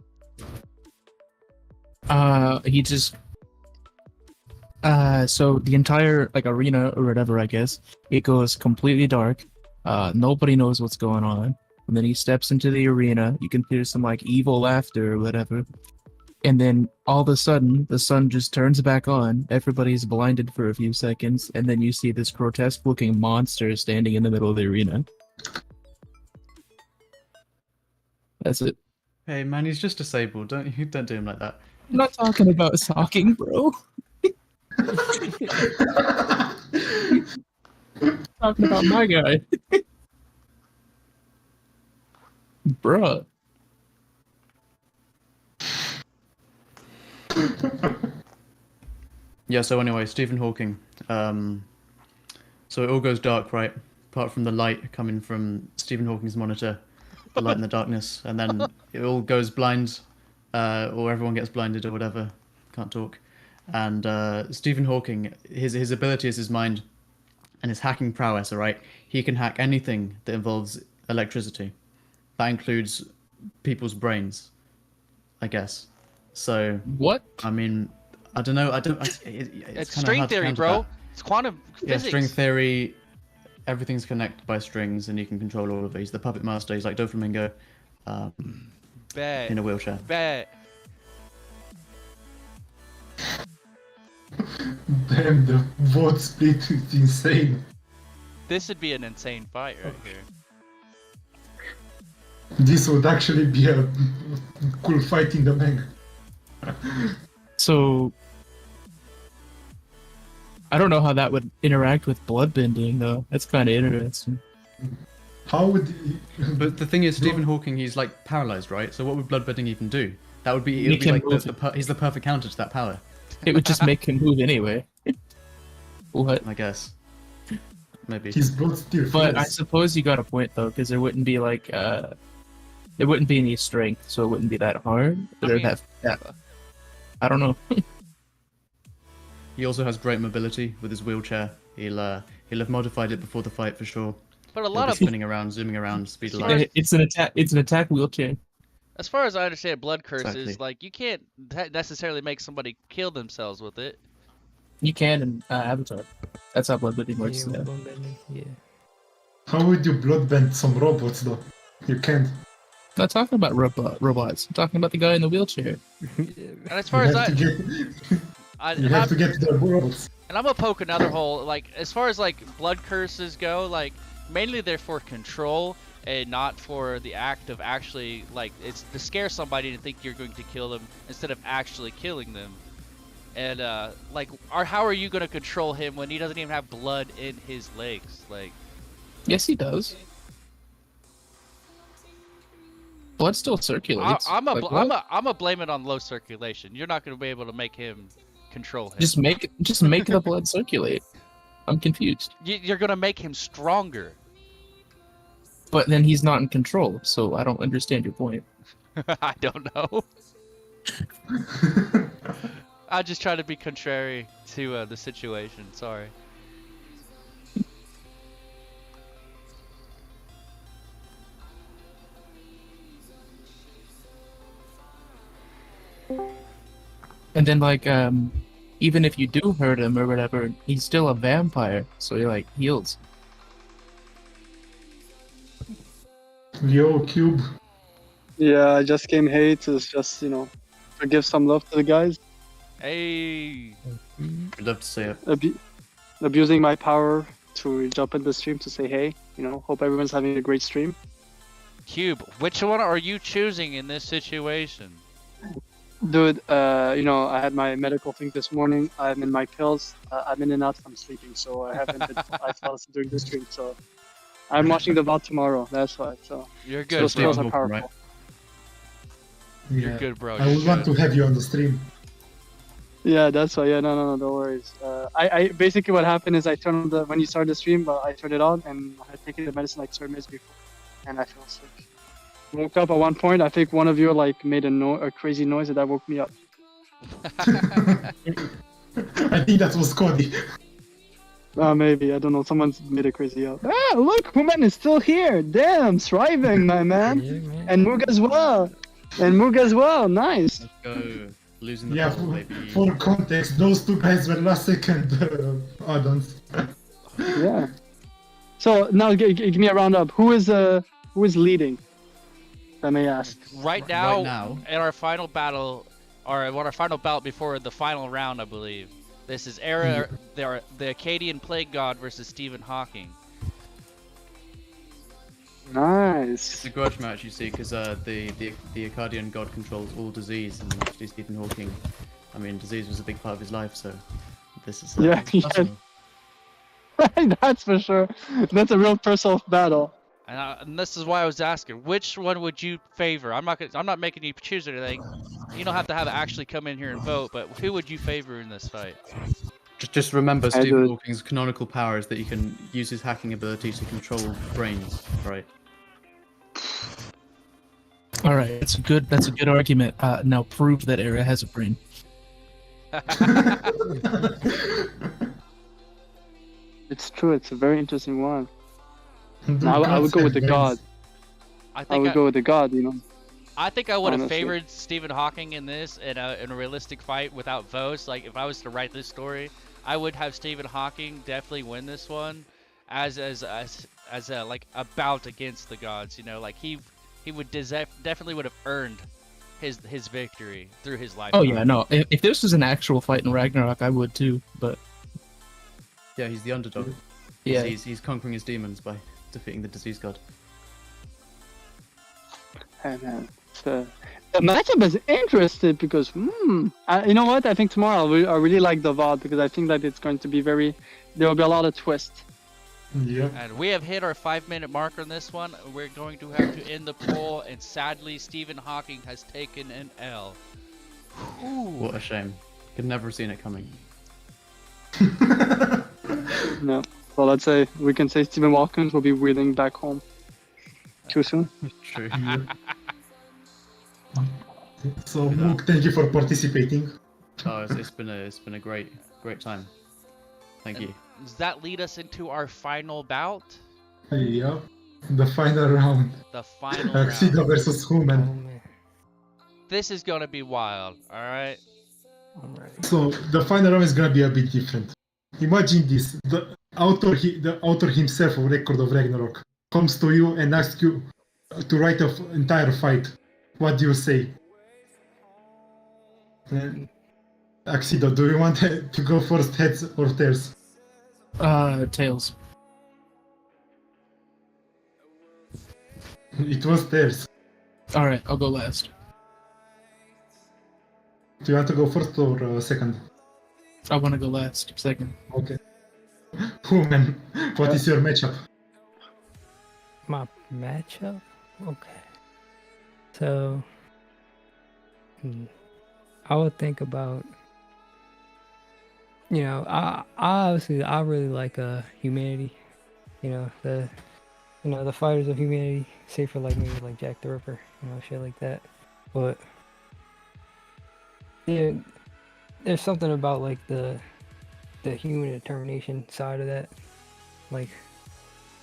He just so the entire like arena or whatever, I guess, it goes completely dark. Nobody knows what's going on. And then he steps into the arena. You can hear some like evil laughter or whatever. And then all of a sudden, the sun just turns back on. Everybody's blinded for a few seconds, and then you see this grotesque-looking monster standing in the middle of the arena. That's it. Hey man, he's just disabled. Don't do him like that. I'm not talking about stalking, bro. Talking about my guy. Bruh. Yeah. So anyway, Stephen Hawking. So it all goes dark, right? Apart from the light coming from Stephen Hawking's monitor, the light in the darkness, and then it all goes blind, or everyone gets blinded or whatever. Can't talk. And Stephen Hawking, his ability is his mind, and his hacking prowess. All right, he can hack anything that involves electricity. That includes people's brains, I guess. So What? I mean, I don't know. It's It's kinda string hard to theory, counter bro. that. It's quantum Yeah, physics. string theory. Everything's connected by strings, and you can control all of it. He's the puppet master. He's like Doflamingo, Bet. in a wheelchair. Bet. Damn, the vote split is insane. This would be an insane fight right here. This would actually be a cool fight in the manga. So I don't know how that would interact with bloodbending, though. That's kind of interesting. How would? But the thing is, Stephen Hawking, he's like paralyzed, right? So what would bloodbending even do? That would be, it He would be can like move. he's the perfect counter to that power, It would just make him move anyway. What? I guess. Maybe. His blood still But I flows. suppose you got a point though, because there wouldn't be like there wouldn't be any strength, so it wouldn't be that hard. I Or mean- that I don't know. He also has great mobility with his wheelchair. He'll have modified it before the fight for sure. But a He'll lot be of, spinning around, zooming around, speed of Sure. light. It's an attack. It's an attack wheelchair. as far as I understand, blood curses, Exactly. like you can't necessarily make somebody kill themselves with it. You can in Avatar. That's how bloodbending works. Yeah, Yeah. bloodbending, yeah. How would you bloodbend some robots though? You can't. I'm not talking about robots. I'm talking about the guy in the wheelchair. And as far You as have I, to get. You have to get the robots. And I'm gonna poke another hole. Like, as far as like blood curses go, like mainly they're for control and not for the act of actually, like, it's to scare somebody to think you're going to kill them instead of actually killing them. And like, how are you gonna control him when he doesn't even have blood in his legs? Like, Yes, he does. Blood still circulates. I'm Like, what? a blame it on low circulation. You're not gonna be able to make him control him. Just make the blood circulate. I'm confused. You're gonna make him stronger. But then he's not in control, so I don't understand your point. I don't know. I just try to be contrary to the situation. Sorry. And then like even if you do hurt him or whatever, he's still a vampire, so he like heals. Yo, Cube. Yeah, I just came here to just, to give some love to the guys. Hey. I'd love to see it. Abusing my power to jump in the stream to say hey. Hope everyone's having a great stream. Cube, which one are you choosing in this situation? Dude, I had my medical thing this morning. I'm in my pills. I'm in and out from sleeping, so I haven't been. I fell asleep during the stream, so I'm watching the VOD tomorrow. That's why. So you're good. Those pills are powerful. Right? You're good, bro. I would want to have you on the stream. Yeah, that's why. Yeah, no, no worries. I basically what happened is I turned when you started the stream, I turned it on and I had taken the medicine like 30 minutes before, and I fell asleep. Woke up at one point. I think one of you made a crazy noise and that woke me up. I think that was Cody. Maybe, I don't know. Someone's made a crazy up. Ah, look, Human is still here. Damn, thriving, my man. Yeah, man. And Moog as well. Nice. Let's go. Losing the Yeah, battle, baby. for context, those two guys were last second add-ons. Yeah. So now give me a roundup. Who is leading? If I may ask. Right now, in our final battle, or our final bout before the final round, I believe. This is the Akkadian Plague God versus Stephen Hawking. Nice. It's a grudge match, you see, because the Akkadian god controls all disease, and actually Stephen Hawking, I mean, disease was a big part of his life, so this is Yeah. personal. That's for sure. That's a real personal battle. And this is why I was asking, which one would you favor? I'm not making you choose anything. You don't have to actually come in here and vote, but who would you favor in this fight? Just remember, Stephen Hawking's canonical power is that he can use his hacking ability to control brains, right? All right, that's a good argument. Now prove that Era has a brain. It's true. It's a very interesting one. I would go with the god. I would go with the god. I think I would have Honestly. favored Stephen Hawking in this in a realistic fight without votes. Like, if I was to write this story, I would have Stephen Hawking definitely win this one, as a like a bout against the gods. Like he would definitely would have earned his victory through his life. Oh yeah, no. If this was an actual fight in Ragnarok, I would too. But Yeah, he's the underdog. yeah, He's conquering his demons by defeating the disease god. Hey man, the matchup is interesting because you know what? I think tomorrow I really like the VOD because I think that it's going to be there will be a lot of twists. Yeah. And we have hit our 5-minute mark on this one. We're going to have to end the poll, and sadly, Stephen Hawking has taken an L. What a shame. Could never have seen it coming. No. So let's say we can say Stephen Watkins will be wheeling back home too soon. True. So, Mook, thank you for participating. Oh, it's been a great time. Thank you. Does that lead us into our final bout? Yeah. The final round. The final round. Axida versus Oh, Human. man. This is gonna be wild, alright? I'm ready. So, the final round is gonna be a bit different. Imagine this. The author himself of Record of Ragnarok comes to you and asks you to write an entire fight. What do you say? Axido, do you want to go first, heads or tails? Tails. It was tails. All right, I'll go last. Do you want to go first or second? I want to go last. Second. Okay. Human, what is your matchup? My matchup? Okay. So, I would think about, I obviously I really like humanity. The fighters of humanity, say for like maybe like Jack the Ripper, shit like that. But yeah, there's something about like the human determination side of that, like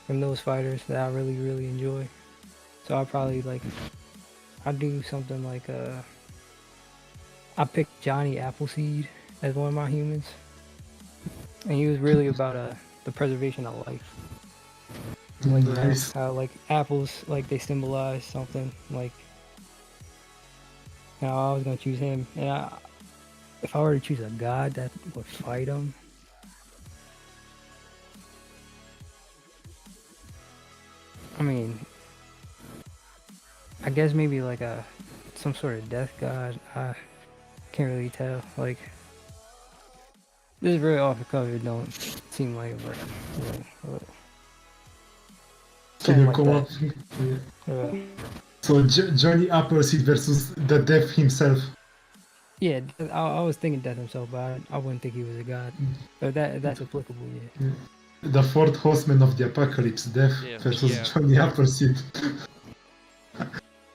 from those fighters that I really really enjoy. So I'd do something like I picked Johnny Appleseed as one of my humans, and he was really about the preservation of life. Like Nice. how like apples, like they symbolize something. Like, I was gonna choose him, and if I were to choose a god that would fight him, I mean, I guess maybe like some sort of death god. I can't really tell. Like, this is very off the cover. It don't seem like it, but Can you like come that. up? So Johnny Appleseed versus the Death himself. Yeah, I was thinking Death himself, but I wouldn't think he was a god. But that's applicable, yeah. The fourth horseman of the apocalypse, Death versus Johnny Appleseed.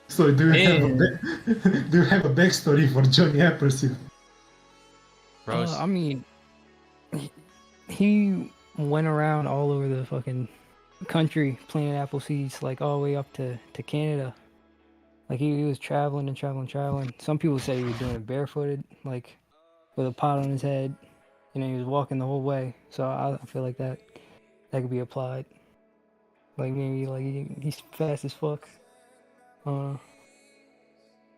So do you have a backstory for Johnny Appleseed? I mean, he went around all over the fucking country planting apple seeds, like all the way up to Canada. Like he was traveling and traveling. Some people say he was doing it barefooted, like with a pot on his head. He was walking the whole way. So I feel like that could be applied. Like maybe like he's fast as fuck.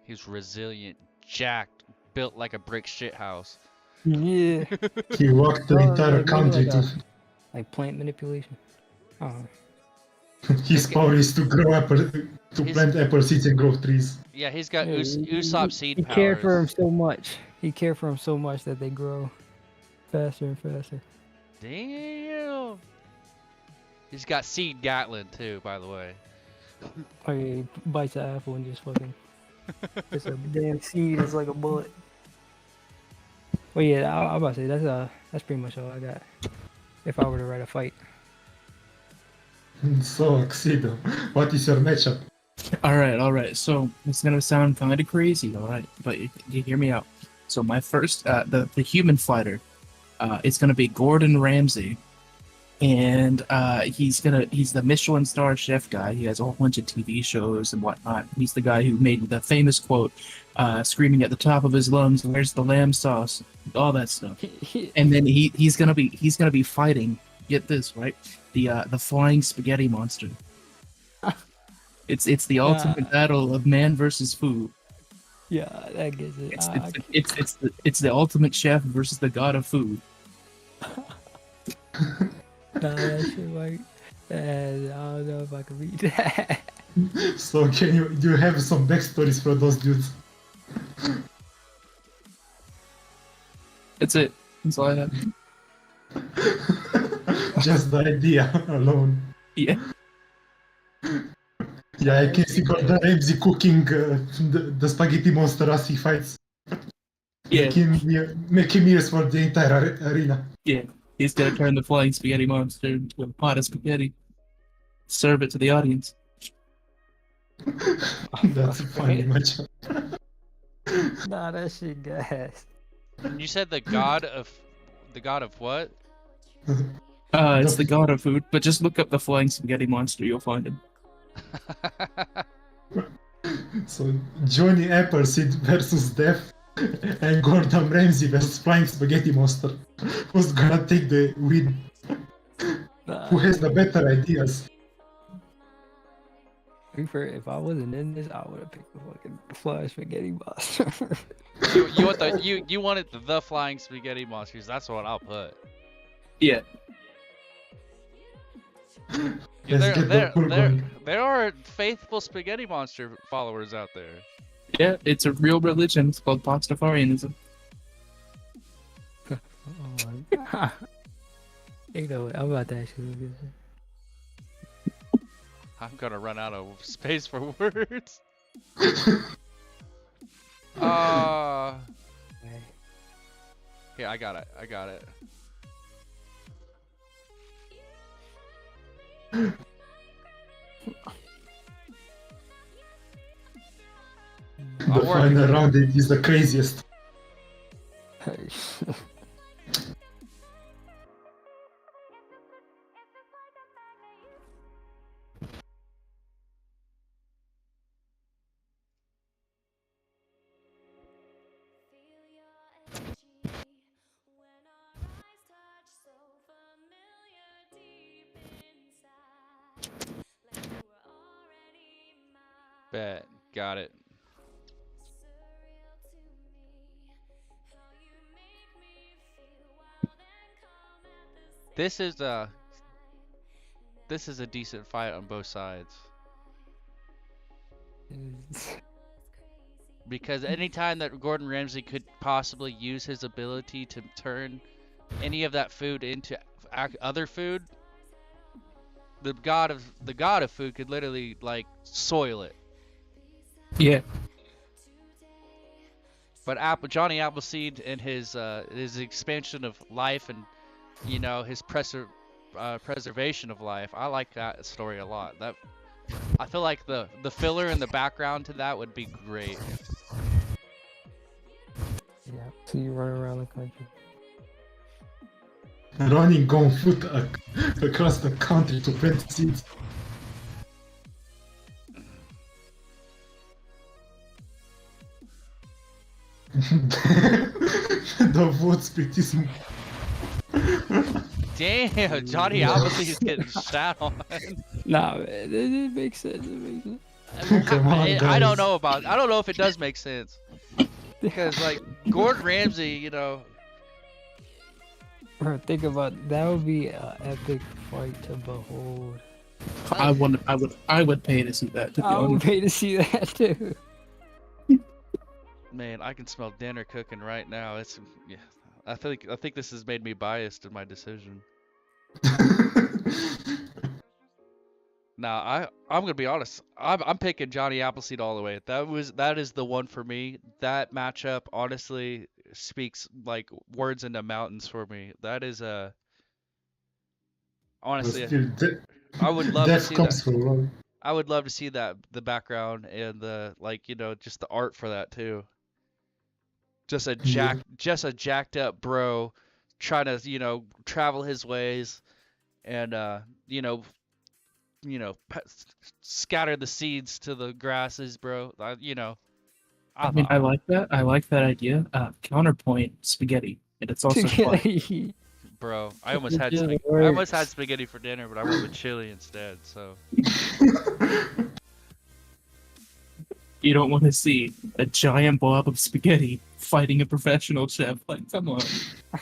He's resilient, jacked, built like a brick shit house. Yeah. He walked the entire country like plant manipulation. His power is to grow plant apple seeds and grow trees. Yeah, he's got Usopp seed powers. He cared for him so much. He cared for him so much that they grow faster and faster. Damn. He's got seed Gatlin too, by the way. Oh yeah, he bites an apple and just fucking. It's a damn seed. It's like a bullet. Well, yeah, I'm about to say that's pretty much all I got. If I were to write a fight. So, Axido, what is your matchup? All right. So it's gonna sound kind of crazy, all right, but you hear me out. So my first, the human fighter, it's gonna be Gordon Ramsay, and he's the Michelin star chef guy. He has a whole bunch of TV shows and whatnot. He's the guy who made the famous quote, screaming at the top of his lungs, "Where's the lamb sauce?" All that stuff. And then he's gonna be fighting. Get this right, the flying spaghetti monster. It's the ultimate battle of man versus food. Yeah, that gets it. It's the ultimate chef versus the god of food. That shit like, I don't know if I can read that. So do you have some backstories for those dudes? That's it. That's all I have. Just the idea alone. Yeah. Yeah, I can see Gordon Ramsay cooking the spaghetti monster as he fights. Yeah. Making meals for the entire arena. Yeah. He's gonna turn the flying spaghetti monster into a pot of spaghetti. Serve it to the audience. That's a funny matchup. Nah, that shit gas. You said the god of what? It's the god of food, but just look up the flying spaghetti monster, you'll find him. So Johnny Appleseed versus Death and Gordon Ramsay versus Flying Spaghetti Monster. Who's gonna take the win? Who has the better ideas? If I wasn't in this, I would have picked the fucking flying spaghetti monster. you want you wanted the flying spaghetti monsters. That's what I'll put. Yeah. Yeah, Let's get the pool going. there are faithful spaghetti monster followers out there. Yeah, it's a real religion. It's called Pastafarianism. Oh my god. You know what? I'm about to actually look at this. I'm gonna run out of space for words. Here, I got it. I got it. The final round is the craziest. Bet. Got it. This is a decent fight on both sides. Because anytime that Gordon Ramsay could possibly use his ability to turn any of that food into other food, the god of food could literally like soil it. Yeah. But Johnny Appleseed and his expansion of life and his preservation of life, I like that story a lot. I feel like the filler in the background to that would be great. Yeah, so you run around the country. Running on foot across the country to plant seeds. The vote split is... Damn, Johnny Appleseed is getting shat on. Nah, man, it makes sense. It makes sense. Come on, I don't guys. know if it does make sense. Because like Gordon Ramsay, Bro, think about that would be an epic fight to behold. I would pay to see that. To be I would honest. pay to see that too. man, I can smell dinner cooking right now. Yeah. I think this has made me biased in my decision. Now, I'm gonna be honest. I'm picking Johnny Appleseed all the way. That is the one for me. That matchup honestly speaks like words into mountains for me. That is honestly, I would love to see that. I would love to see that, the background and the just the art for that too. Just a jacked up bro trying to travel his ways and scatter the seeds to the grasses, bro. I like that. I like that idea. Counterpoint spaghetti, and it's also fun. Bro, I almost had spaghetti for dinner, but I went with chili instead. So you don't want to see a giant blob of spaghetti fighting a professional chef. Like, come on.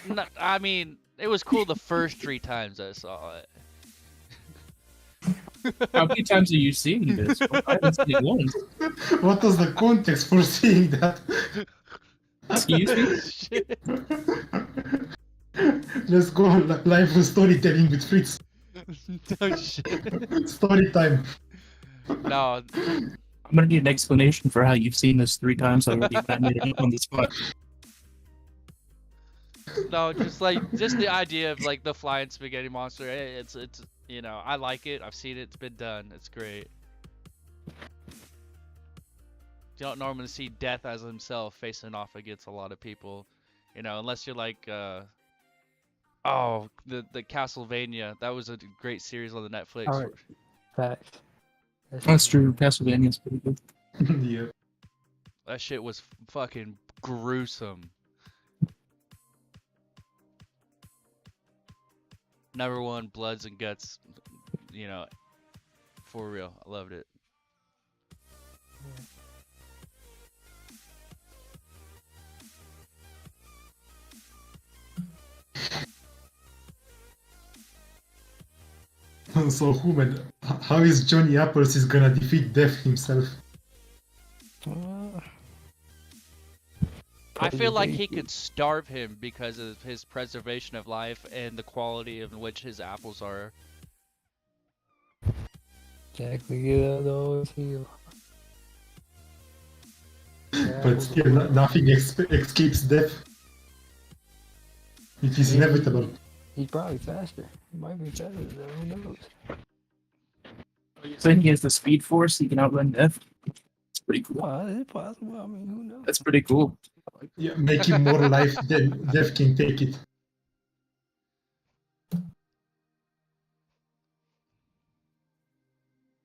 No, I mean, it was cool the first 3 times I saw it. How many times are you seeing this? I haven't seen it once. What was the context for seeing that? Excuse me? Let's go live with storytelling with Fritz. Oh, shit. Story time. No. I'm gonna need an explanation for how you've seen this 3 times already. That made it up on the spot. No, just the idea of like the flying spaghetti monster. It's I like it. I've seen it. It's been done. It's great. You don't normally see Death as himself facing off against a lot of people, unless you're like the Castlevania. That was a great series on the Netflix. All right. Facts. That's true. Castlevania's pretty good. Yeah. That shit was fucking gruesome. Number 1, Bloods and Guts. For real. I loved it. So, Human, how is Johnny Apples is gonna defeat Death himself? I feel like he could starve him because of his preservation of life and the quality in which his apples are. Exactly, yeah, those heal. But still, nothing escapes death. It is inevitable. He's probably faster. He might be faster, though. Who knows? You're saying he has the speed force, he can outrun death? It's pretty cool. Well, it's possible. I mean, who knows? That's pretty cool. Yeah, make him more life than death can take it.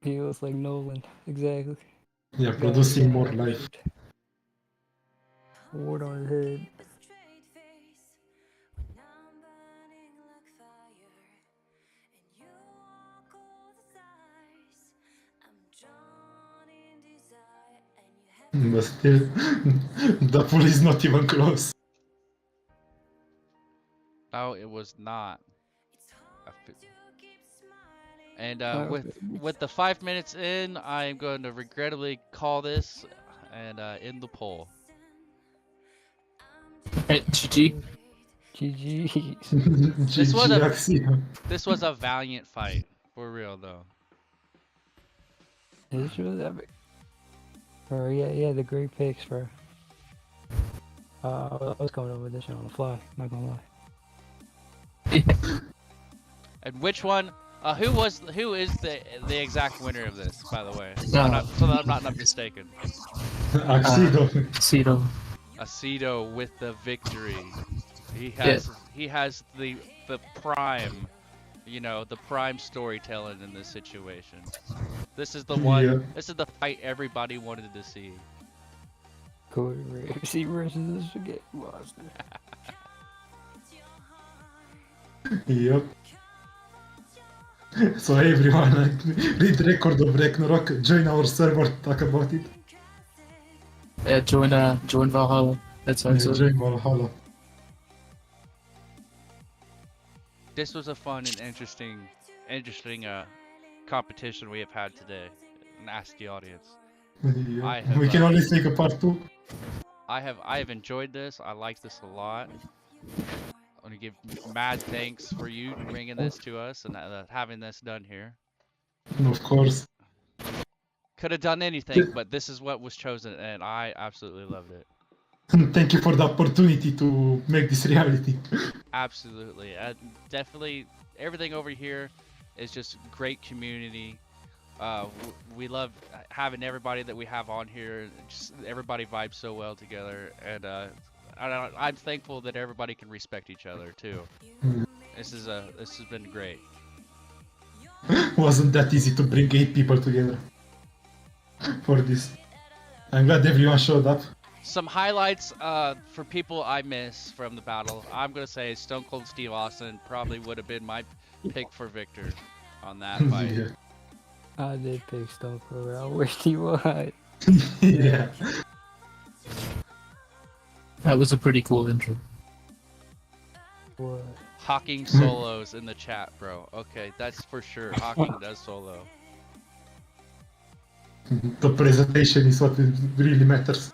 He looks like Nolan. Exactly. Yeah, producing more life. Ward on his head. But still, the pool is not even close. No, it was not. And with the 5 minutes in, I'm going to regrettably call this and end the poll. Hey, GG. GG. This was a valiant fight, for real though. This was epic. Or yeah, the great picks for. I was coming up with this shit on the fly. Not gonna lie. And which one? Who is the exact winner of this, by the way? So that I'm not mistaken. Aceto. Aceto with the victory. He has the prime, the prime storytelling in this situation. This is the one. Yeah. This is the fight everybody wanted to see. Cody Ramsey versus the Spaghetti Monster. Yep. So everyone, read record of Ragnarok, join our server, talk about it. Yeah, join Valhalla. That's how it's Join Valhalla. This was a fun and interesting competition we have had today, and ask the audience. Yeah. We can only take a part 2. I have enjoyed this. I like this a lot. I want to give mad thanks for you bringing this to us and having this done here. Of course. Could have done anything, but this is what was chosen, and I absolutely loved it. Thank you for the opportunity to make this reality. Absolutely. Definitely, everything over here is just great community. We love having everybody that we have on here. Just everybody vibes so well together, and I'm thankful that everybody can respect each other too. This has been great. Wasn't that easy to bring 8 people together for this. I'm glad everyone showed up. Some highlights for people I miss from the battle. I'm gonna say Stone Cold Steve Austin probably would have been my pick for Victor on that fight. Yeah. I did pick Stone Cold. I wish he would. Yeah. That was a pretty cool intro. What? Hawking solos in the chat, bro. Okay, that's for sure. Hawking does solo. The presentation is what really matters.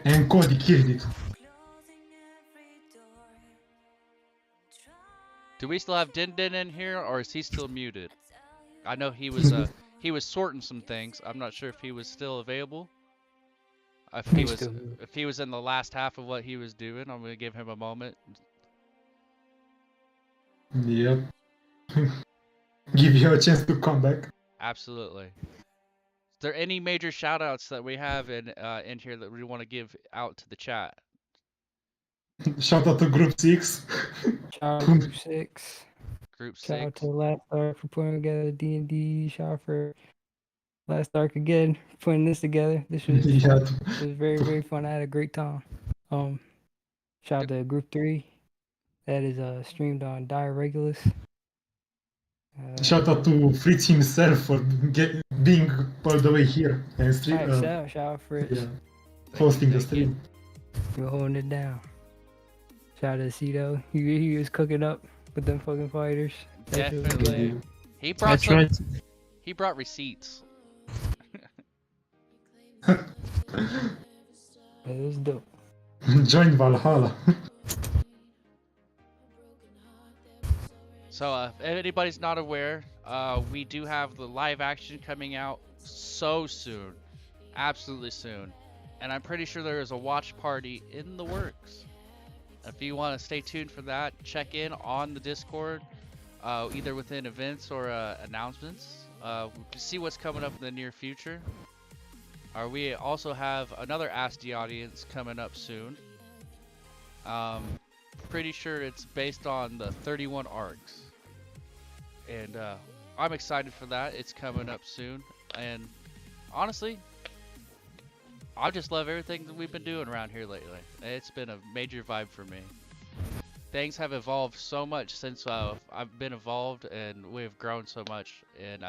And Cody killed it. Do we still have Din Din in here, or is he still muted? I know he was sorting some things. I'm not sure if he was still available. If he was in the last half of what he was doing, I'm gonna give him a moment. Yep. Give you a chance to come back. Absolutely. Is there any major shoutouts that we have in here that we want to give out to the chat? Shout out to Group 6. Shout out to Group 6. Group 6. Shout out to Last Ark for putting together D&D. Shout out for Last Ark again for putting this together. This was, Yeah. it was very, very fun. I had a great time. Shout out to Group 3. That is streamed on Dire Regulus. Shout out to Fritz himself for being all the way here and Shout out Fritz. yeah, hosting the stream. You're holding it down. Shout out to Cito. He was cooking up with them fucking fighters. That shit was Definitely. gas. He I brought tried. he brought receipts. It was dope. Join Valhalla. So, if anybody's not aware, we do have the live action coming out so soon. Absolutely soon. And I'm pretty sure there is a watch party in the works. If you want to stay tuned for that, check in on the Discord, either within events or announcements, to see what's coming up in the near future. We also have another Ask the Audience coming up soon. Pretty sure it's based on the 31 arcs. And I'm excited for that. It's coming up soon. And honestly, I just love everything that we've been doing around here lately. It's been a major vibe for me. Things have evolved so much since I've been involved, and we've grown so much. And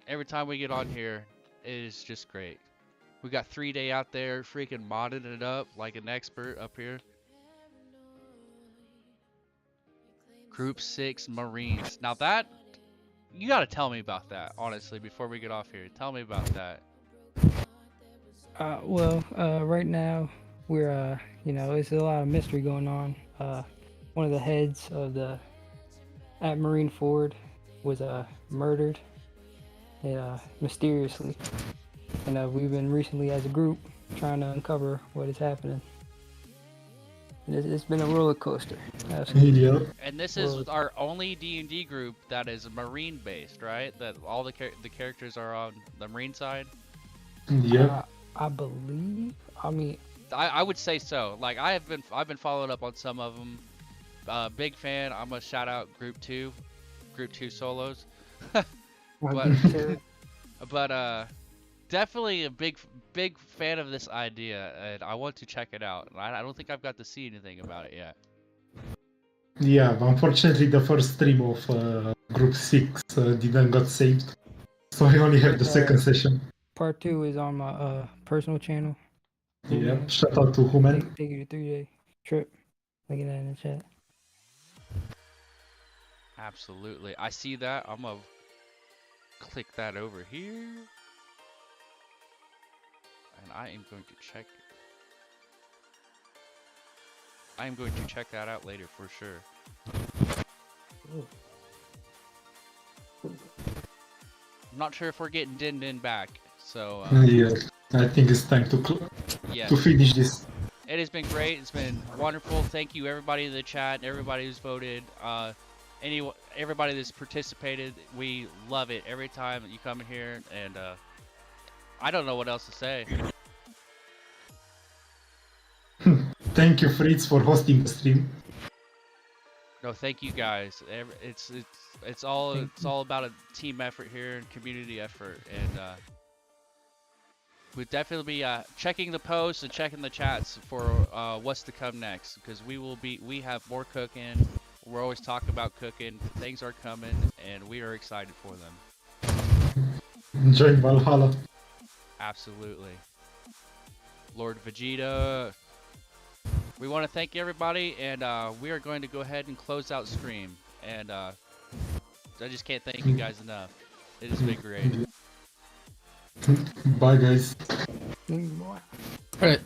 every time we get on here, it is just great. We got 3-Day out there freaking modding it up like an expert up here. Group 6 Marines. Now that, you gotta tell me about that, honestly, before we get off here. Tell me about that. Right now we're it's a lot of mystery going on. One of the heads of the at Marine Ford was murdered mysteriously, and we've been recently as a group trying to uncover what is happening. It's been a roller coaster. Yeah. And this is our only D&D group that is Marine based, right? That all the characters are on the Marine side. Yeah. I believe. I mean, I would say so. Like I've been following up on some of them. Big fan. I'm gonna shout out Group 2 solos. but definitely a big fan of this idea, and I want to check it out. I don't think I've got to see anything about it yet. Yeah, but unfortunately the first stream of Group 6 didn't got saved, so I only have the second session. Part 2 is on my personal channel. Yeah, shout out to Human. Take you to 3-Day trip. Look at that in the chat. Absolutely. I see that. I'm gonna click that over here. And I am going to check that out later for sure. I'm not sure if we're getting Din Din back, so Yeah, I think it's time to finish this. It has been great. It's been wonderful. Thank you everybody in the chat, everybody who's voted, everybody that's participated. We love it every time that you come in here, and I don't know what else to say. Thank you, Fritz, for hosting the stream. No, thank you guys. It's all about a team effort here and community effort, and we'll definitely be checking the posts and checking the chats for what's to come next, because we have more cooking. We're always talking about cooking. Things are coming, and we are excited for them. Join Valhalla. Absolutely. Lord Vegeta. We want to thank everybody, and we are going to go ahead and close out stream. And I just can't thank you guys enough. It has been great. Bye, guys. Alright.